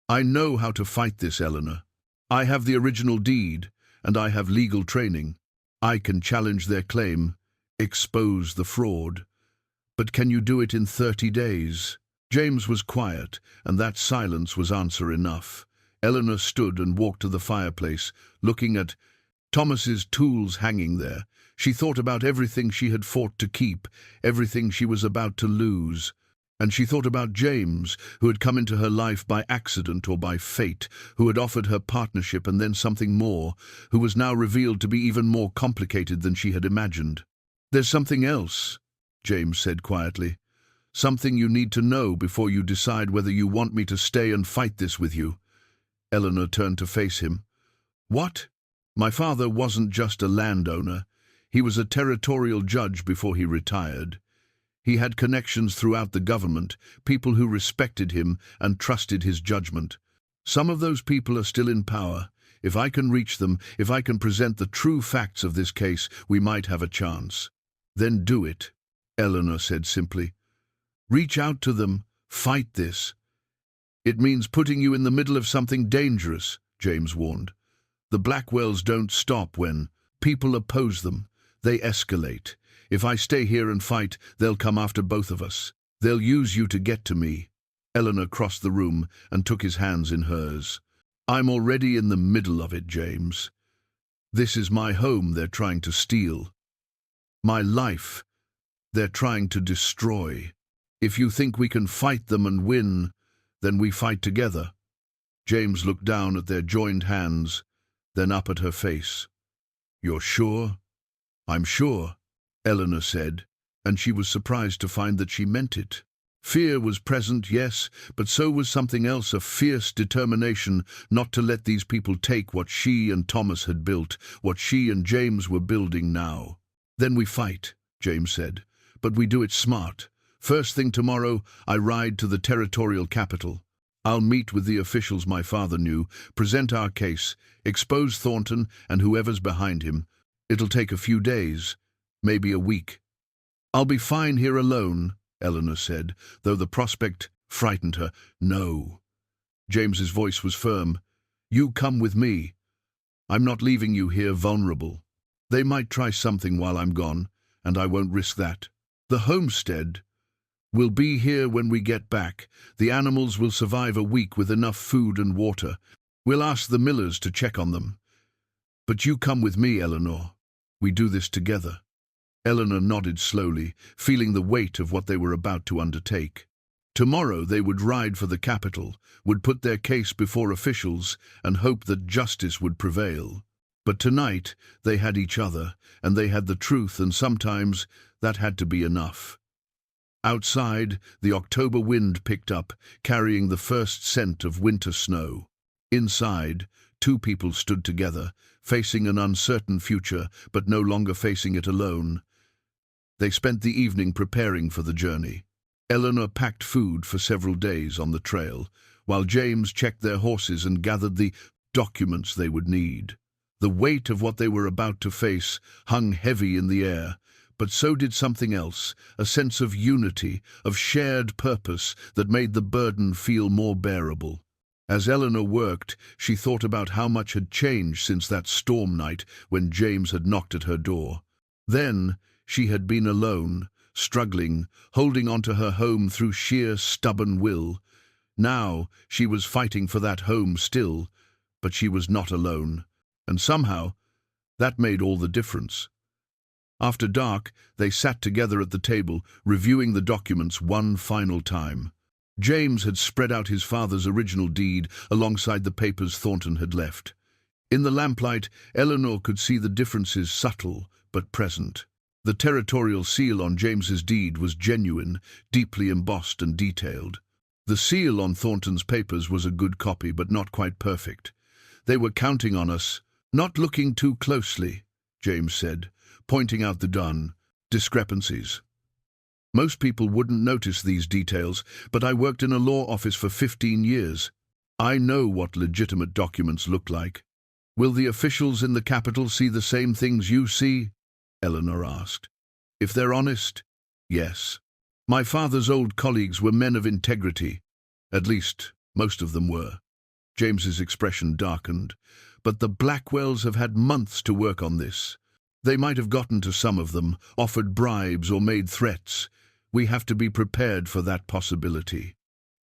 I know how to fight this, Eleanor. I have the original deed, and I have legal training. I can challenge their claim, expose the fraud. But can you do it in 30 days? James was quiet, and that silence was answer enough. Eleanor stood and walked to the fireplace, looking at Thomas's tools hanging there. She thought about everything she had fought to keep, everything she was about to lose. And she thought about James, who had come into her life by accident or by fate, who had offered her partnership and then something more, who was now revealed to be even more complicated than she had imagined. "There's something else," James said quietly. "Something you need to know before you decide whether you want me to stay and fight this with you." Eleanor turned to face him. "What?" "My father wasn't just a landowner. He was a territorial judge before he retired. He had connections throughout the government, people who respected him and trusted his judgment. Some of those people are still in power. If I can reach them, if I can present the true facts of this case, we might have a chance." "Then do it," Eleanor said simply. "Reach out to them. Fight this." "It means putting you in the middle of something dangerous," James warned. "The Blackwells don't stop when people oppose them. They escalate. If I stay here and fight, they'll come after both of us. They'll use you to get to me." Eleanor crossed the room and took his hands in hers. "I'm already in the middle of it, James. This is my home they're trying to steal. My life they're trying to destroy. If you think we can fight them and win, then we fight together." James looked down at their joined hands, then up at her face. "You're sure?" "I'm sure," Eleanor said, and she was surprised to find that she meant it. Fear was present, yes, but so was something else, a fierce determination not to let these people take what she and Thomas had built, what she and James were building now. "Then we fight," James said, "but we do it smart. First thing tomorrow, I ride to the territorial capital. I'll meet with the officials my father knew, present our case, expose Thornton and whoever's behind him. It'll take a few days, maybe a week." "I'll be fine here alone," Eleanor said, though the prospect frightened her. "No." James's voice was firm. "You come with me. I'm not leaving you here vulnerable. They might try something while I'm gone, and I won't risk that. The homestead will be here when we get back. The animals will survive a week with enough food and water. We'll ask the Millers to check on them. But you come with me, Eleanor. We do this together." Eleanor nodded slowly, feeling the weight of what they were about to undertake. Tomorrow they would ride for the capital, would put their case before officials, and hope that justice would prevail. But tonight they had each other, and they had the truth, and sometimes that had to be enough. Outside, the October wind picked up, carrying the first scent of winter snow. Inside, two people stood together, facing an uncertain future, but no longer facing it alone. They spent the evening preparing for the journey. Eleanor packed food for several days on the trail, while James checked their horses and gathered the documents they would need. The weight of what they were about to face hung heavy in the air, but so did something else, a sense of unity, of shared purpose that made the burden feel more bearable. As Eleanor worked, she thought about how much had changed since that storm night when James had knocked at her door. Then she had been alone, struggling, holding on to her home through sheer stubborn will. Now she was fighting for that home still, but she was not alone, and somehow that made all the difference. After dark, they sat together at the table, reviewing the documents one final time. James had spread out his father's original deed alongside the papers Thornton had left. In the lamplight, Eleanor could see the differences, subtle but present. The territorial seal on James's deed was genuine, deeply embossed and detailed. The seal on Thornton's papers was a good copy, but not quite perfect. They were counting on us, not looking too closely, James said, pointing out the discrepancies. Most people wouldn't notice these details, but I worked in a law office for 15 years. I know what legitimate documents look like. Will the officials in the capital see the same things you see? Eleanor asked. If they're honest, yes. My father's old colleagues were men of integrity. At least, most of them were. James's expression darkened. But the Blackwells have had months to work on this. They might have gotten to some of them, offered bribes or made threats. We have to be prepared for that possibility.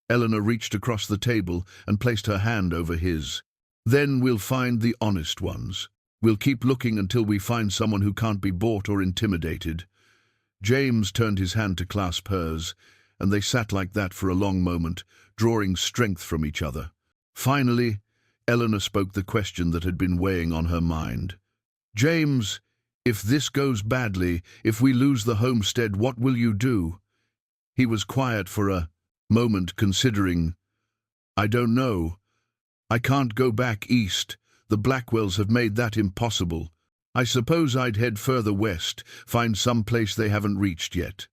Eleanor reached across the table and placed her hand over his. Then we'll find the honest ones. We'll keep looking until we find someone who can't be bought or intimidated. James turned his hand to clasp hers, and they sat like that for a long moment, drawing strength from each other. Finally, Eleanor spoke the question that had been weighing on her mind. James, if this goes badly, if we lose the homestead, what will you do? He was quiet for a moment, considering. I don't know. I can't go back east. The Blackwells have made that impossible. I suppose I'd head further west, find some place they haven't reached yet.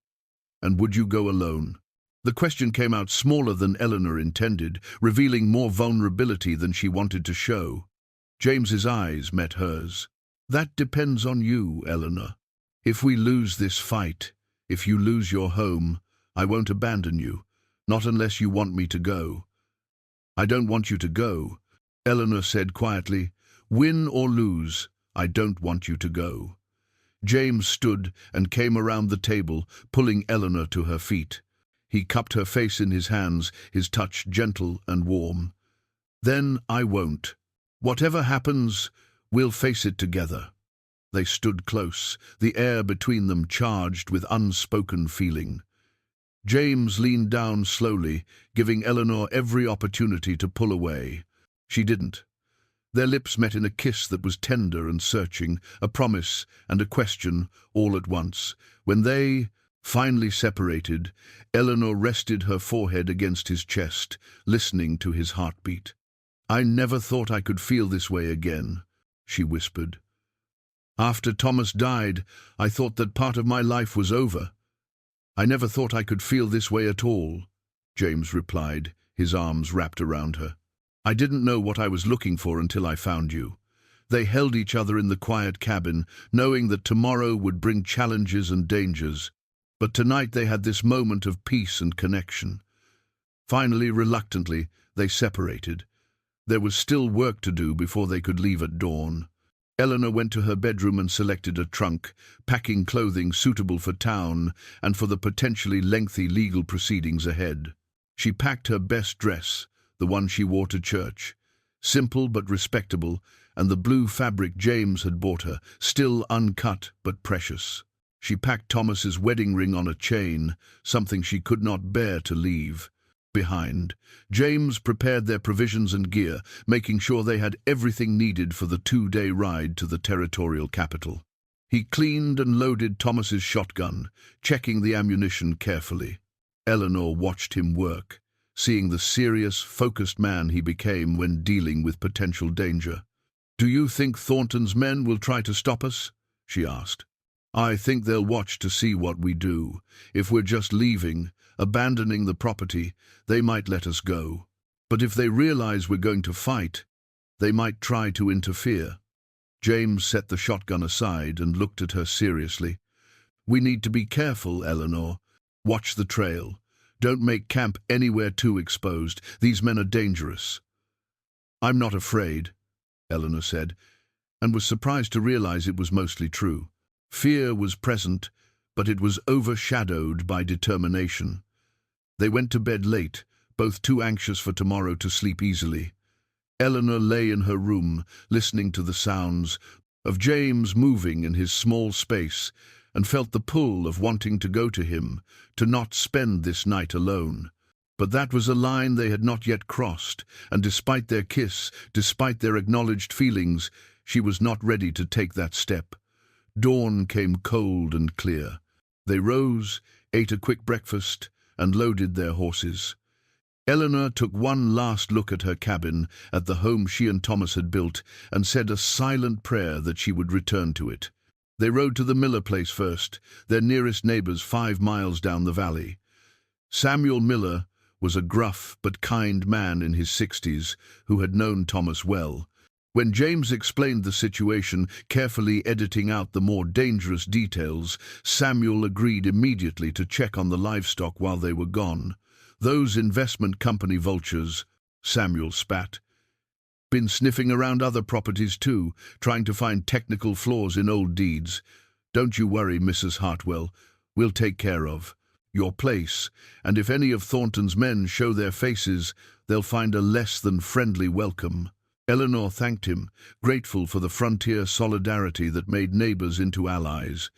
And would you go alone? The question came out smaller than Eleanor intended, revealing more vulnerability than she wanted to show. James's eyes met hers. That depends on you, Eleanor. If we lose this fight, if you lose your home, I won't abandon you, not unless you want me to go. I don't want you to go, Eleanor said quietly. Win or lose, I don't want you to go. James stood and came around the table, pulling Eleanor to her feet. He cupped her face in his hands, his touch gentle and warm. Then I won't. Whatever happens, we'll face it together. They stood close, the air between them charged with unspoken feeling. James leaned down slowly, giving Eleanor every opportunity to pull away. She didn't. Their lips met in a kiss that was tender and searching, a promise and a question all at once. When they finally separated, Eleanor rested her forehead against his chest, listening to his heartbeat. I never thought I could feel this way again, she whispered. After Thomas died, I thought that part of my life was over. I never thought I could feel this way at all, James replied, his arms wrapped around her. I didn't know what I was looking for until I found you. They held each other in the quiet cabin, knowing that tomorrow would bring challenges and dangers. But tonight they had this moment of peace and connection. Finally, reluctantly, they separated. There was still work to do before they could leave at dawn. Eleanor went to her bedroom and selected a trunk, packing clothing suitable for town and for the potentially lengthy legal proceedings ahead. She packed her best dress, the one she wore to church, simple but respectable, and the blue fabric James had bought her, still uncut but precious. She packed Thomas's wedding ring on a chain, something she could not bear to leave behind. James prepared their provisions and gear, making sure they had everything needed for the 2-day ride to the territorial capital. He cleaned and loaded Thomas's shotgun, checking the ammunition carefully. Eleanor watched him work, seeing the serious, focused man he became when dealing with potential danger. "Do you think Thornton's men will try to stop us?" she asked. "I think they'll watch to see what we do. If we're just leaving, abandoning the property, they might let us go. But if they realize we're going to fight, they might try to interfere." James set the shotgun aside and looked at her seriously. "We need to be careful, Eleanor. Watch the trail. Don't make camp anywhere too exposed. These men are dangerous." "I'm not afraid," Eleanor said, and was surprised to realize it was mostly true. Fear was present, but it was overshadowed by determination. They went to bed late, both too anxious for tomorrow to sleep easily. Eleanor lay in her room, listening to the sounds of James moving in his small space, and felt the pull of wanting to go to him, to not spend this night alone. But that was a line they had not yet crossed, and despite their kiss, despite their acknowledged feelings, she was not ready to take that step. Dawn came cold and clear. They rose, ate a quick breakfast, and loaded their horses. Eleanor took one last look at her cabin, at the home she and Thomas had built, and said a silent prayer that she would return to it. They rode to the Miller place first, their nearest neighbors 5 miles down the valley. Samuel Miller was a gruff but kind man in his 60s who had known Thomas well. When James explained the situation, carefully editing out the more dangerous details, Samuel agreed immediately to check on the livestock while they were gone. "Those investment company vultures," Samuel spat, "been sniffing around other properties too, trying to find technical flaws in old deeds. Don't you worry, Mrs. Hartwell. We'll take care of your place, and if any of Thornton's men show their faces, they'll find a less than friendly welcome." Eleanor thanked him, grateful for the frontier solidarity that made neighbors into allies.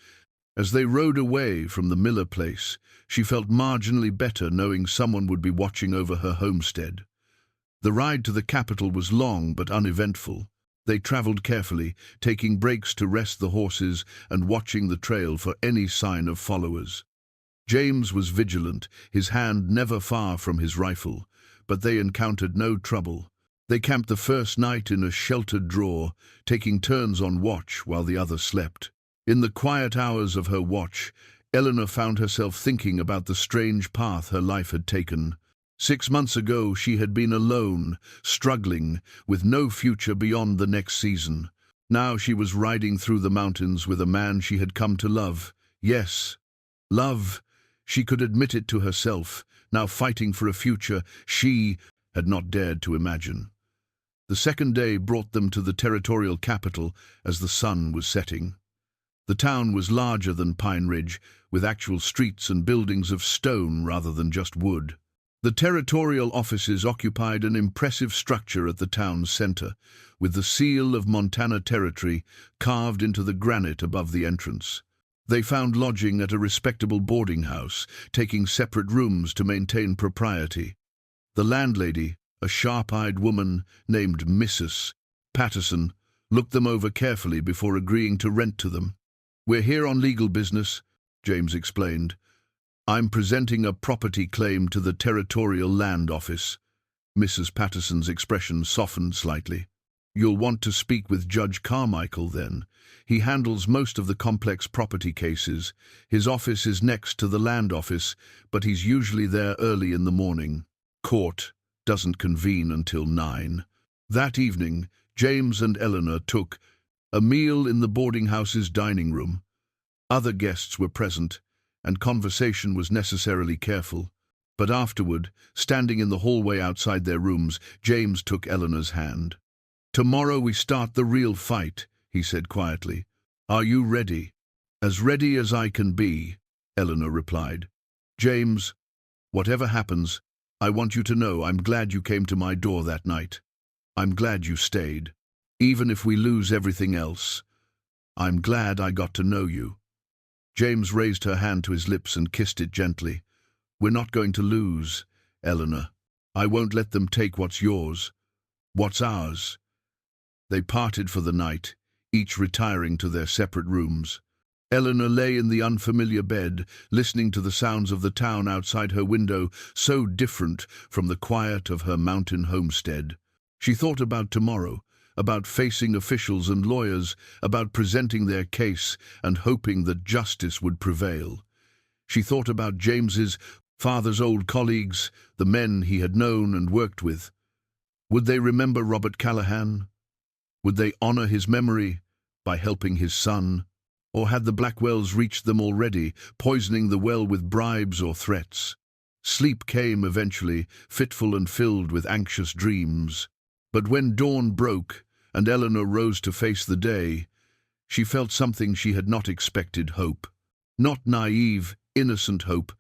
As they rode away from the Miller place, she felt marginally better knowing someone would be watching over her homestead. The ride to the capital was long but uneventful. They traveled carefully, taking breaks to rest the horses and watching the trail for any sign of followers. James was vigilant, his hand never far from his rifle, but they encountered no trouble. They camped the first night in a sheltered draw, taking turns on watch while the other slept. In the quiet hours of her watch, Eleanor found herself thinking about the strange path her life had taken. 6 months ago, she had been alone, struggling, with no future beyond the next season. Now she was riding through the mountains with a man she had come to love. Yes, love. She could admit it to herself, now fighting for a future she had not dared to imagine. The second day brought them to the territorial capital as the sun was setting. The town was larger than Pine Ridge, with actual streets and buildings of stone rather than just wood. The territorial offices occupied an impressive structure at the town's center, with the seal of Montana Territory carved into the granite above the entrance. They found lodging at a respectable boarding house, taking separate rooms to maintain propriety. The landlady, a sharp-eyed woman named Mrs. Patterson, looked them over carefully before agreeing to rent to them. "We're here on legal business," James explained. "I'm presenting a property claim to the Territorial Land Office." Mrs. Patterson's expression softened slightly. "You'll want to speak with Judge Carmichael then. He handles most of the complex property cases. His office is next to the land office, but he's usually there early in the morning. Court doesn't convene until 9. That evening, James and Eleanor took a meal in the boarding house's dining room. Other guests were present, and conversation was necessarily careful. But afterward, standing in the hallway outside their rooms, James took Eleanor's hand. "Tomorrow we start the real fight," he said quietly. "Are you ready?" "As ready as I can be," Eleanor replied. "James, whatever happens, I want you to know I'm glad you came to my door that night. I'm glad you stayed. Even if we lose everything else, I'm glad I got to know you." James raised her hand to his lips and kissed it gently. "We're not going to lose, Eleanor. I won't let them take what's yours. What's ours?" They parted for the night, each retiring to their separate rooms. Eleanor lay in the unfamiliar bed, listening to the sounds of the town outside her window, so different from the quiet of her mountain homestead. She thought about tomorrow, about facing officials and lawyers, about presenting their case and hoping that justice would prevail. She thought about James's father's old colleagues, the men he had known and worked with. Would they remember Robert Callahan? Would they honor his memory by helping his son? Or had the Blackwells reached them already, poisoning the well with bribes or threats? Sleep came eventually, fitful and filled with anxious dreams. But when dawn broke and Eleanor rose to face the day, she felt something she had not expected: hope. Not naive, innocent hope,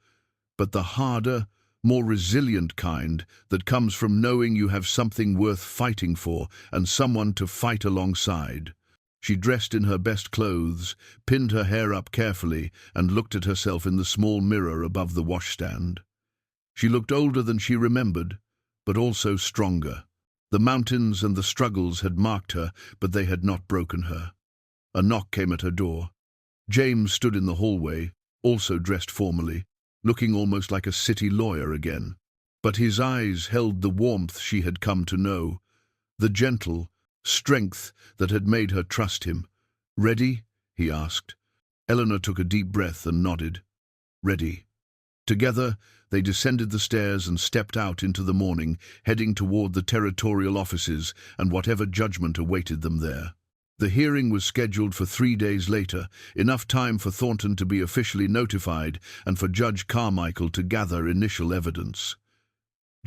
but the harder, more resilient kind that comes from knowing you have something worth fighting for and someone to fight alongside. She dressed in her best clothes, pinned her hair up carefully, and looked at herself in the small mirror above the washstand. She looked older than she remembered, but also stronger. The mountains and the struggles had marked her, but they had not broken her. A knock came at her door. James stood in the hallway, also dressed formally, looking almost like a city lawyer again. But his eyes held the warmth she had come to know, the gentle strength that had made her trust him. "Ready?" he asked. Eleanor took a deep breath and nodded. "Ready." Together, they descended the stairs and stepped out into the morning, heading toward the territorial offices and whatever judgment awaited them there. The hearing was scheduled for 3 days later, enough time for Thornton to be officially notified and for Judge Carmichael to gather initial evidence.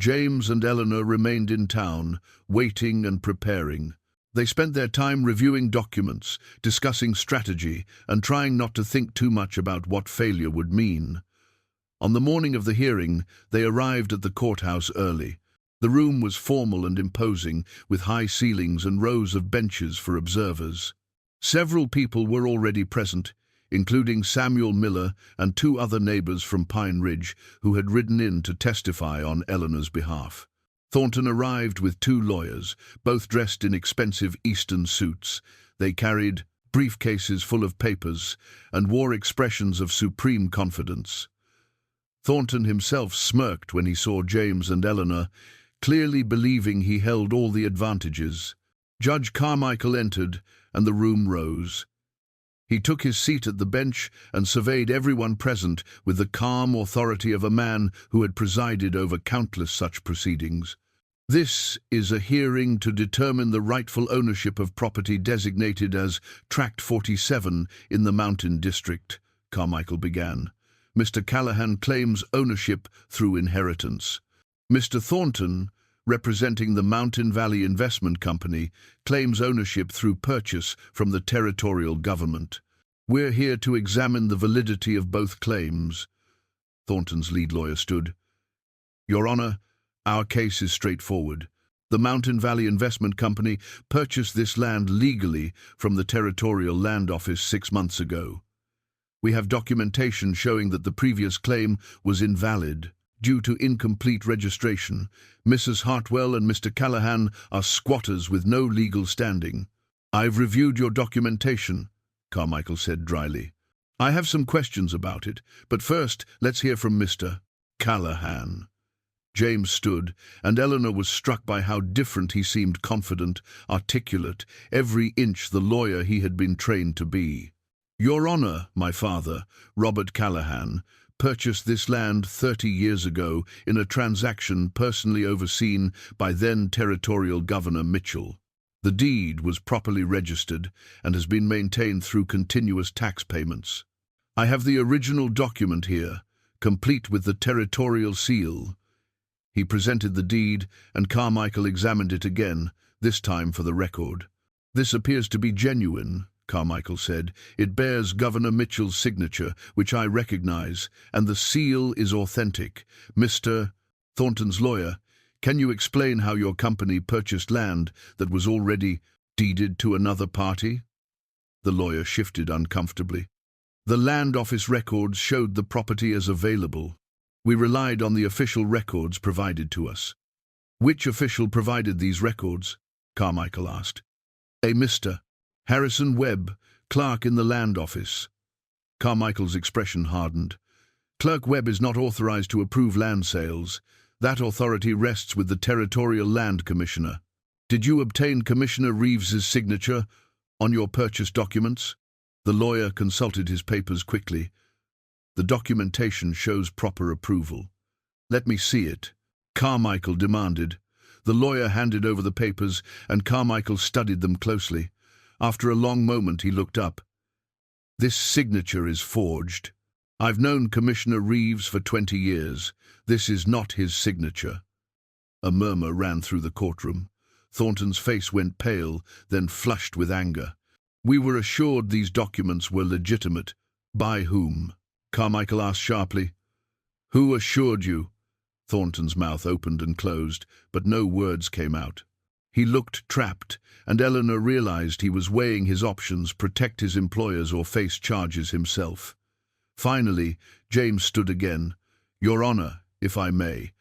James and Eleanor remained in town, waiting and preparing. They spent their time reviewing documents, discussing strategy, and trying not to think too much about what failure would mean. On the morning of the hearing, they arrived at the courthouse early. The room was formal and imposing, with high ceilings and rows of benches for observers. Several people were already present, including Samuel Miller and 2 other neighbors from Pine Ridge who had ridden in to testify on Eleanor's behalf. Thornton arrived with 2 lawyers, both dressed in expensive Eastern suits. They carried briefcases full of papers and wore expressions of supreme confidence. Thornton himself smirked when he saw James and Eleanor, clearly believing he held all the advantages. Judge Carmichael entered, and the room rose. He took his seat at the bench and surveyed everyone present with the calm authority of a man who had presided over countless such proceedings. "This is a hearing to determine the rightful ownership of property designated as Tract 47 in the Mountain District," Carmichael began. "Mr. Callahan claims ownership through inheritance. Mr. Thornton, representing the Mountain Valley Investment Company, claims ownership through purchase from the territorial government. We're here to examine the validity of both claims." Thornton's lead lawyer stood. "Your Honor, our case is straightforward. The Mountain Valley Investment Company purchased this land legally from the Territorial Land Office 6 months ago. We have documentation showing that the previous claim was invalid due to incomplete registration. Mrs. Hartwell and Mr. Callahan are squatters with no legal standing." "I've reviewed your documentation," Carmichael said dryly. "I have some questions about it, but first let's hear from Mr. Callahan." James stood, and Eleanor was struck by how different he seemed: confident, articulate, every inch the lawyer he had been trained to be. "Your Honor, my father, Robert Callahan, purchased this land 30 years ago in a transaction personally overseen by then Territorial Governor Mitchell. The deed was properly registered and has been maintained through continuous tax payments. I have the original document here, complete with the territorial seal." He presented the deed, and Carmichael examined it again, this time for the record. "This appears to be genuine," Carmichael said. "It bears Governor Mitchell's signature, which I recognize, and the seal is authentic. Mr. Thornton's lawyer, can you explain how your company purchased land that was already deeded to another party?" The lawyer shifted uncomfortably. The land office records showed the property as available. We relied on the official records provided to us. Which official provided these records? Carmichael asked. A Mr. Harrison Webb, clerk in the land office. Carmichael's expression hardened. Clerk Webb is not authorized to approve land sales. That authority rests with the Territorial Land Commissioner. Did you obtain Commissioner Reeves's signature on your purchase documents? The lawyer consulted his papers quickly. The documentation shows proper approval. Let me see it, Carmichael demanded. The lawyer handed over the papers, and Carmichael studied them closely. After a long moment, he looked up. This signature is forged. I've known Commissioner Reeves for 20 years. This is not his signature. A murmur ran through the courtroom. Thornton's face went pale, then flushed with anger. We were assured these documents were legitimate. By whom? Carmichael asked sharply. Who assured you? Thornton's mouth opened and closed, but no words came out. He looked trapped, and Eleanor realized he was weighing his options: protect his employers or face charges himself. Finally, James stood again. Your Honor, if I may,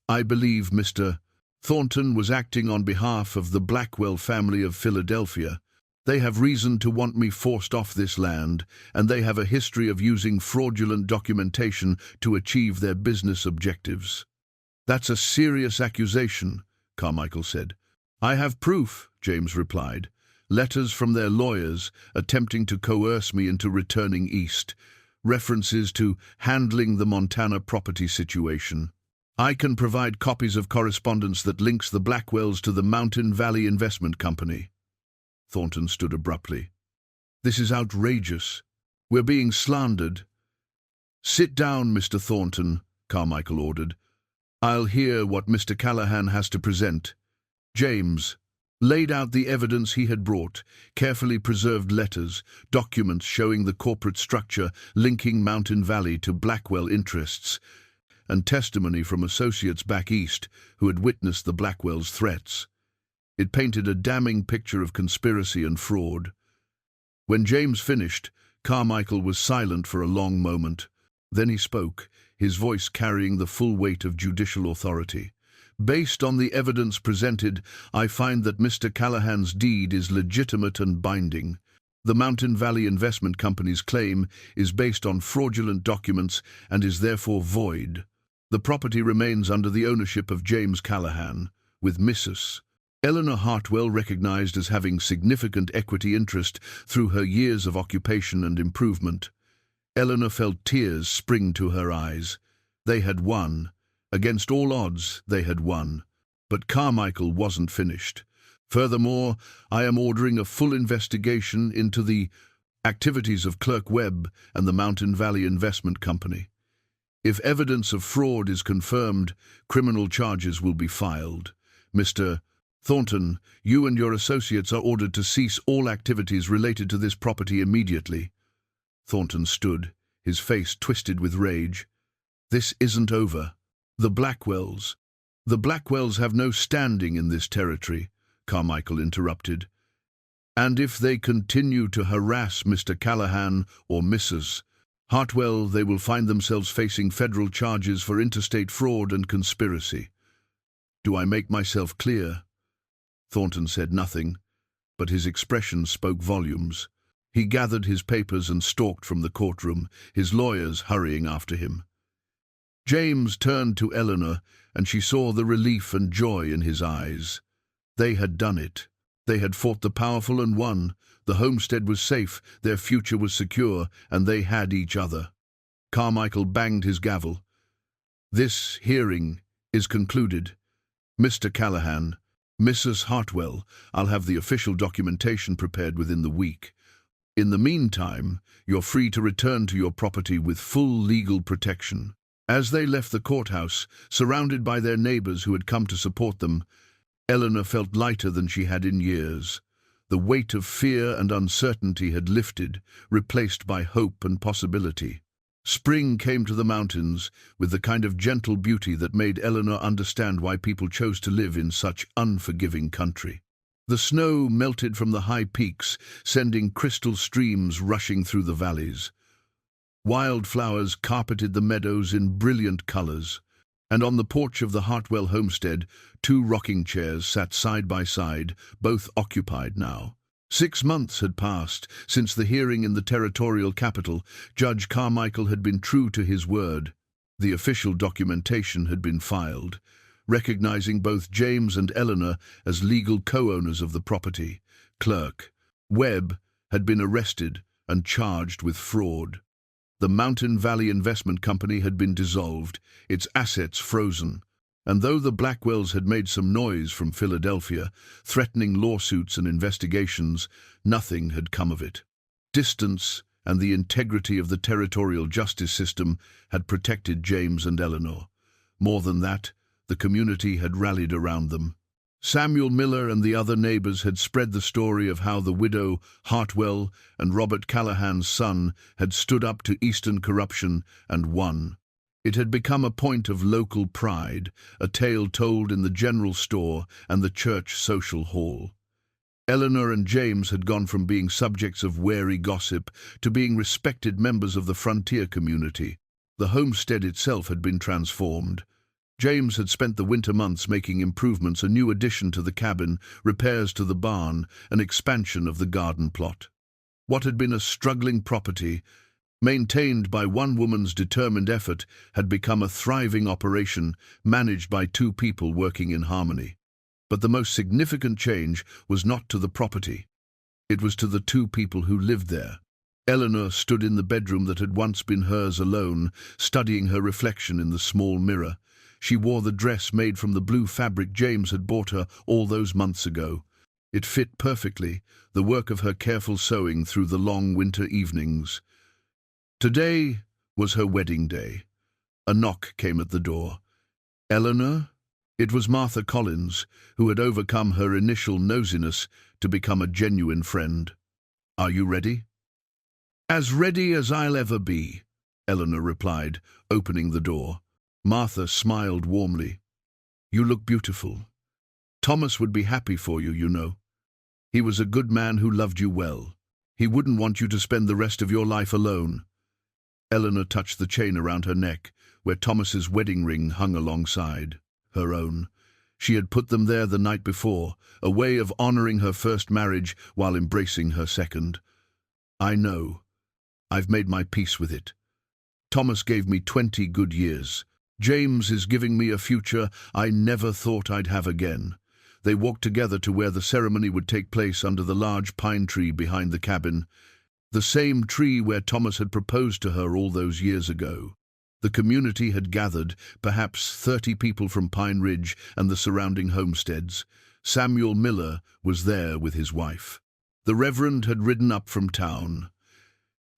I believe Mr. Thornton was acting on behalf of the Blackwell family of Philadelphia. They have reason to want me forced off this land, and they have a history of using fraudulent documentation to achieve their business objectives. That's a serious accusation, Carmichael said. I have proof, James replied. Letters from their lawyers attempting to coerce me into returning east. References to handling the Montana property situation. I can provide copies of correspondence that links the Blackwells to the Mountain Valley Investment Company. Thornton stood abruptly. This is outrageous. We're being slandered. Sit down, Mr. Thornton, Carmichael ordered. I'll hear what Mr. Callahan has to present. James laid out the evidence he had brought: carefully preserved letters, documents showing the corporate structure linking Mountain Valley to Blackwell interests, and testimony from associates back east who had witnessed the Blackwells' threats. It painted a damning picture of conspiracy and fraud. When James finished, Carmichael was silent for a long moment. Then he spoke, his voice carrying the full weight of judicial authority. Based on the evidence presented, I find that Mr. Callahan's deed is legitimate and binding. The Mountain Valley Investment Company's claim is based on fraudulent documents and is therefore void. The property remains under the ownership of James Callahan, with Mrs. Eleanor Hartwell recognized as having significant equity interest through her years of occupation and improvement. Eleanor felt tears spring to her eyes. They had won. Against all odds, they had won. But Carmichael wasn't finished. Furthermore, I am ordering a full investigation into the activities of Clerk Webb and the Mountain Valley Investment Company. If evidence of fraud is confirmed, criminal charges will be filed. Mr. Thornton, you and your associates are ordered to cease all activities related to this property immediately. Thornton stood, his face twisted with rage. This isn't over. The Blackwells have no standing in this territory, Carmichael interrupted. And if they continue to harass Mr. Callahan or Mrs. Hartwell, they will find themselves facing federal charges for interstate fraud and conspiracy. Do I make myself clear? Thornton said nothing, but his expression spoke volumes. He gathered his papers and stalked from the courtroom, his lawyers hurrying after him. James turned to Eleanor, and she saw the relief and joy in his eyes. They had done it. They had fought the powerful and won. The homestead was safe, their future was secure, and they had each other. Carmichael banged his gavel. This hearing is concluded. Mr. Callahan, Mrs. Hartwell, I'll have the official documentation prepared within the week. In the meantime, you're free to return to your property with full legal protection. As they left the courthouse, surrounded by their neighbors who had come to support them, Eleanor felt lighter than she had in years. The weight of fear and uncertainty had lifted, replaced by hope and possibility. Spring came to the mountains with the kind of gentle beauty that made Eleanor understand why people chose to live in such unforgiving country. The snow melted from the high peaks, sending crystal streams rushing through the valleys. Wildflowers carpeted the meadows in brilliant colors, and on the porch of the Hartwell homestead, two rocking chairs sat side by side, both occupied now. 6 months had passed since the hearing in the territorial capital. Judge Carmichael had been true to his word. The official documentation had been filed, recognizing both James and Eleanor as legal co-owners of the property. Clerk Webb had been arrested and charged with fraud. The Mountain Valley Investment Company had been dissolved, its assets frozen, and though the Blackwells had made some noise from Philadelphia, threatening lawsuits and investigations, nothing had come of it. Distance and the integrity of the territorial justice system had protected James and Eleanor. More than that, the community had rallied around them. Samuel Miller and the other neighbors had spread the story of how the widow, Hartwell, and Robert Callahan's son had stood up to Eastern corruption and won. It had become a point of local pride, a tale told in the general store and the church social hall. Eleanor and James had gone from being subjects of wary gossip to being respected members of the frontier community. The homestead itself had been transformed. James had spent the winter months making improvements, a new addition to the cabin, repairs to the barn, an expansion of the garden plot. What had been a struggling property, maintained by one woman's determined effort, had become a thriving operation managed by two people working in harmony. But the most significant change was not to the property. It was to the two people who lived there. Eleanor stood in the bedroom that had once been hers alone, studying her reflection in the small mirror. She wore the dress made from the blue fabric James had bought her all those months ago. It fit perfectly, the work of her careful sewing through the long winter evenings. Today was her wedding day. A knock came at the door. Eleanor? It was Martha Collins, who had overcome her initial nosiness to become a genuine friend. "Are you ready?" "As ready as I'll ever be," Eleanor replied, opening the door. Martha smiled warmly. "You look beautiful. Thomas would be happy for you, you know. He was a good man who loved you well. He wouldn't want you to spend the rest of your life alone." Eleanor touched the chain around her neck, where Thomas's wedding ring hung alongside her own. She had put them there the night before, a way of honoring her first marriage while embracing her second. "I know. I've made my peace with it. Thomas gave me 20 good years. James is giving me a future I never thought I'd have again." They walked together to where the ceremony would take place under the large pine tree behind the cabin, the same tree where Thomas had proposed to her all those years ago. The community had gathered, perhaps 30 people from Pine Ridge and the surrounding homesteads. Samuel Miller was there with his wife. The Reverend had ridden up from town,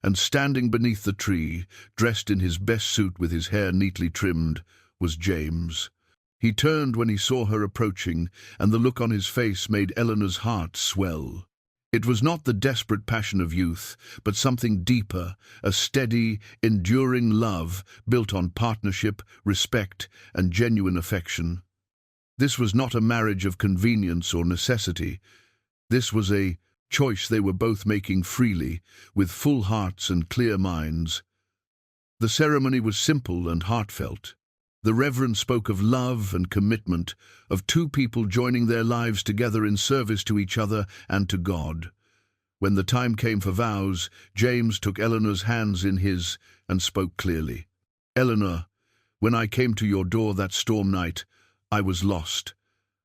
and standing beneath the tree, dressed in his best suit with his hair neatly trimmed, was James. He turned when he saw her approaching, and the look on his face made Eleanor's heart swell. It was not the desperate passion of youth, but something deeper, a steady, enduring love built on partnership, respect, and genuine affection. This was not a marriage of convenience or necessity. This was a choice they were both making freely, with full hearts and clear minds. The ceremony was simple and heartfelt. The Reverend spoke of love and commitment, of two people joining their lives together in service to each other and to God. When the time came for vows, James took Eleanor's hands in his and spoke clearly. "Eleanor, when I came to your door that storm night, I was lost.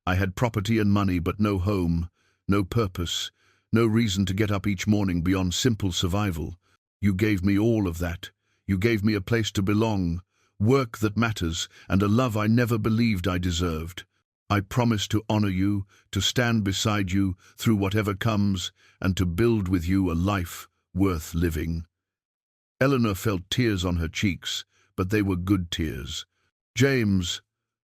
I had property and money, but no home, no purpose, no reason to get up each morning beyond simple survival. You gave me all of that. You gave me a place to belong, work that matters, and a love I never believed I deserved. I promise to honor you, to stand beside you through whatever comes, and to build with you a life worth living." Eleanor felt tears on her cheeks, but they were good tears. "James,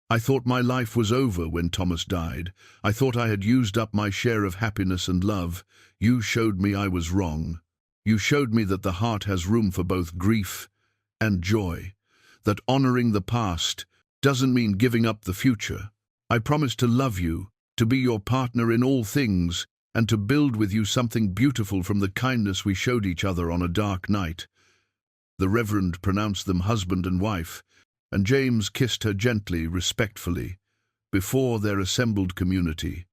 I thought my life was over when Thomas died. I thought I had used up my share of happiness and love. You showed me I was wrong. You showed me that the heart has room for both grief and joy, that honoring the past doesn't mean giving up the future. I promise to love you, to be your partner in all things, and to build with you something beautiful from the kindness we showed each other on a dark night." The Reverend pronounced them husband and wife, and James kissed her gently, respectfully, before their assembled community.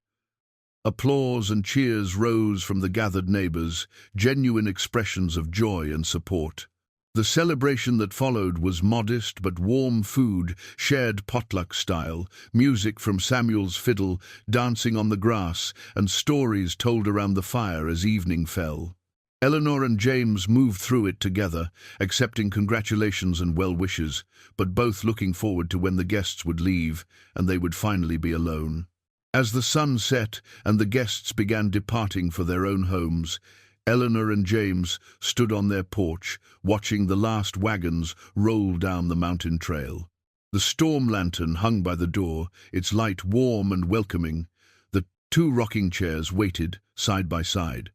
Applause and cheers rose from the gathered neighbors, genuine expressions of joy and support. The celebration that followed was modest but warm food, shared potluck style, music from Samuel's fiddle, dancing on the grass, and stories told around the fire as evening fell. Eleanor and James moved through it together, accepting congratulations and well wishes, but both looking forward to when the guests would leave and they would finally be alone. As the sun set and the guests began departing for their own homes, Eleanor and James stood on their porch, watching the last wagons roll down the mountain trail. The storm lantern hung by the door, its light warm and welcoming. The two rocking chairs waited side by side.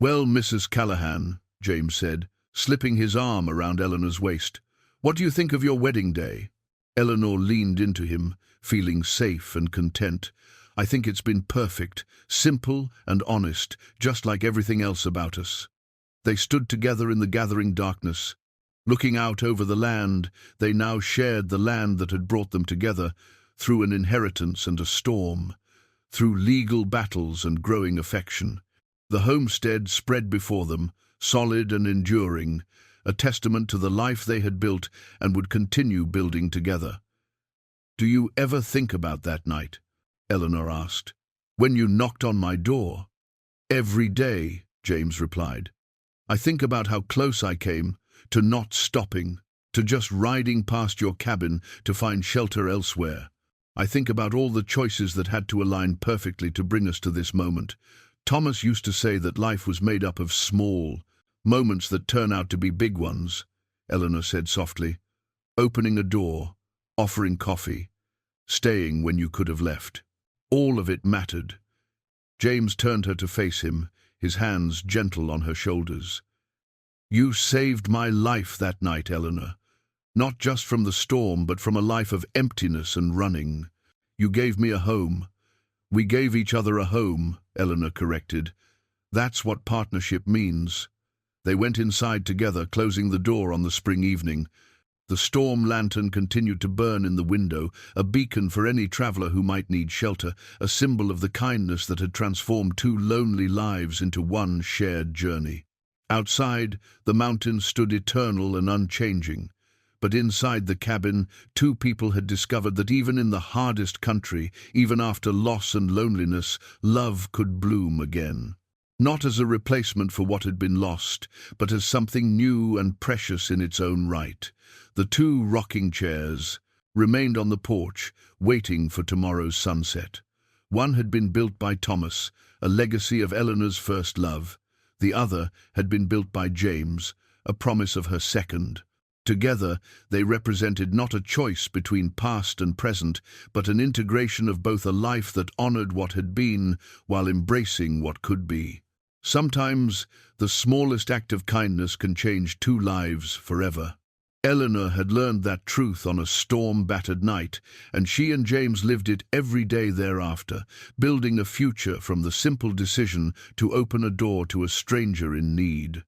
"Well, Mrs. Callahan," James said, slipping his arm around Eleanor's waist, "what do you think of your wedding day?" Eleanor leaned into him, feeling safe and content. "I think it's been perfect, simple and honest, just like everything else about us." They stood together in the gathering darkness. Looking out over the land, they now shared the land that had brought them together, through an inheritance and a storm, through legal battles and growing affection. The homestead spread before them, solid and enduring, a testament to the life they had built and would continue building together. "Do you ever think about that night?" Eleanor asked. "When you knocked on my door?" "Every day," James replied. "I think about how close I came, to not stopping, to just riding past your cabin to find shelter elsewhere. I think about all the choices that had to align perfectly to bring us to this moment. Thomas used to say that life was made up of small moments that turn out to be big ones," Eleanor said softly. "Opening a door, offering coffee, staying when you could have left. All of it mattered." James turned her to face him, his hands gentle on her shoulders. "You saved my life that night, Eleanor. Not just from the storm, but from a life of emptiness and running. You gave me a home." "We gave each other a home," Eleanor corrected. "That's what partnership means." They went inside together, closing the door on the spring evening. The storm lantern continued to burn in the window, a beacon for any traveler who might need shelter, a symbol of the kindness that had transformed two lonely lives into one shared journey. Outside, the mountains stood eternal and unchanging. But inside the cabin, two people had discovered that even in the hardest country, even after loss and loneliness, love could bloom again. Not as a replacement for what had been lost, but as something new and precious in its own right. The two rocking chairs remained on the porch, waiting for tomorrow's sunset. One had been built by Thomas, a legacy of Eleanor's first love. The other had been built by James, a promise of her second. Together, they represented not a choice between past and present, but an integration of both a life that honored what had been while embracing what could be. Sometimes, the smallest act of kindness can change two lives forever. Eleanor had learned that truth on a storm-battered night, and she and James lived it every day thereafter, building a future from the simple decision to open a door to a stranger in need.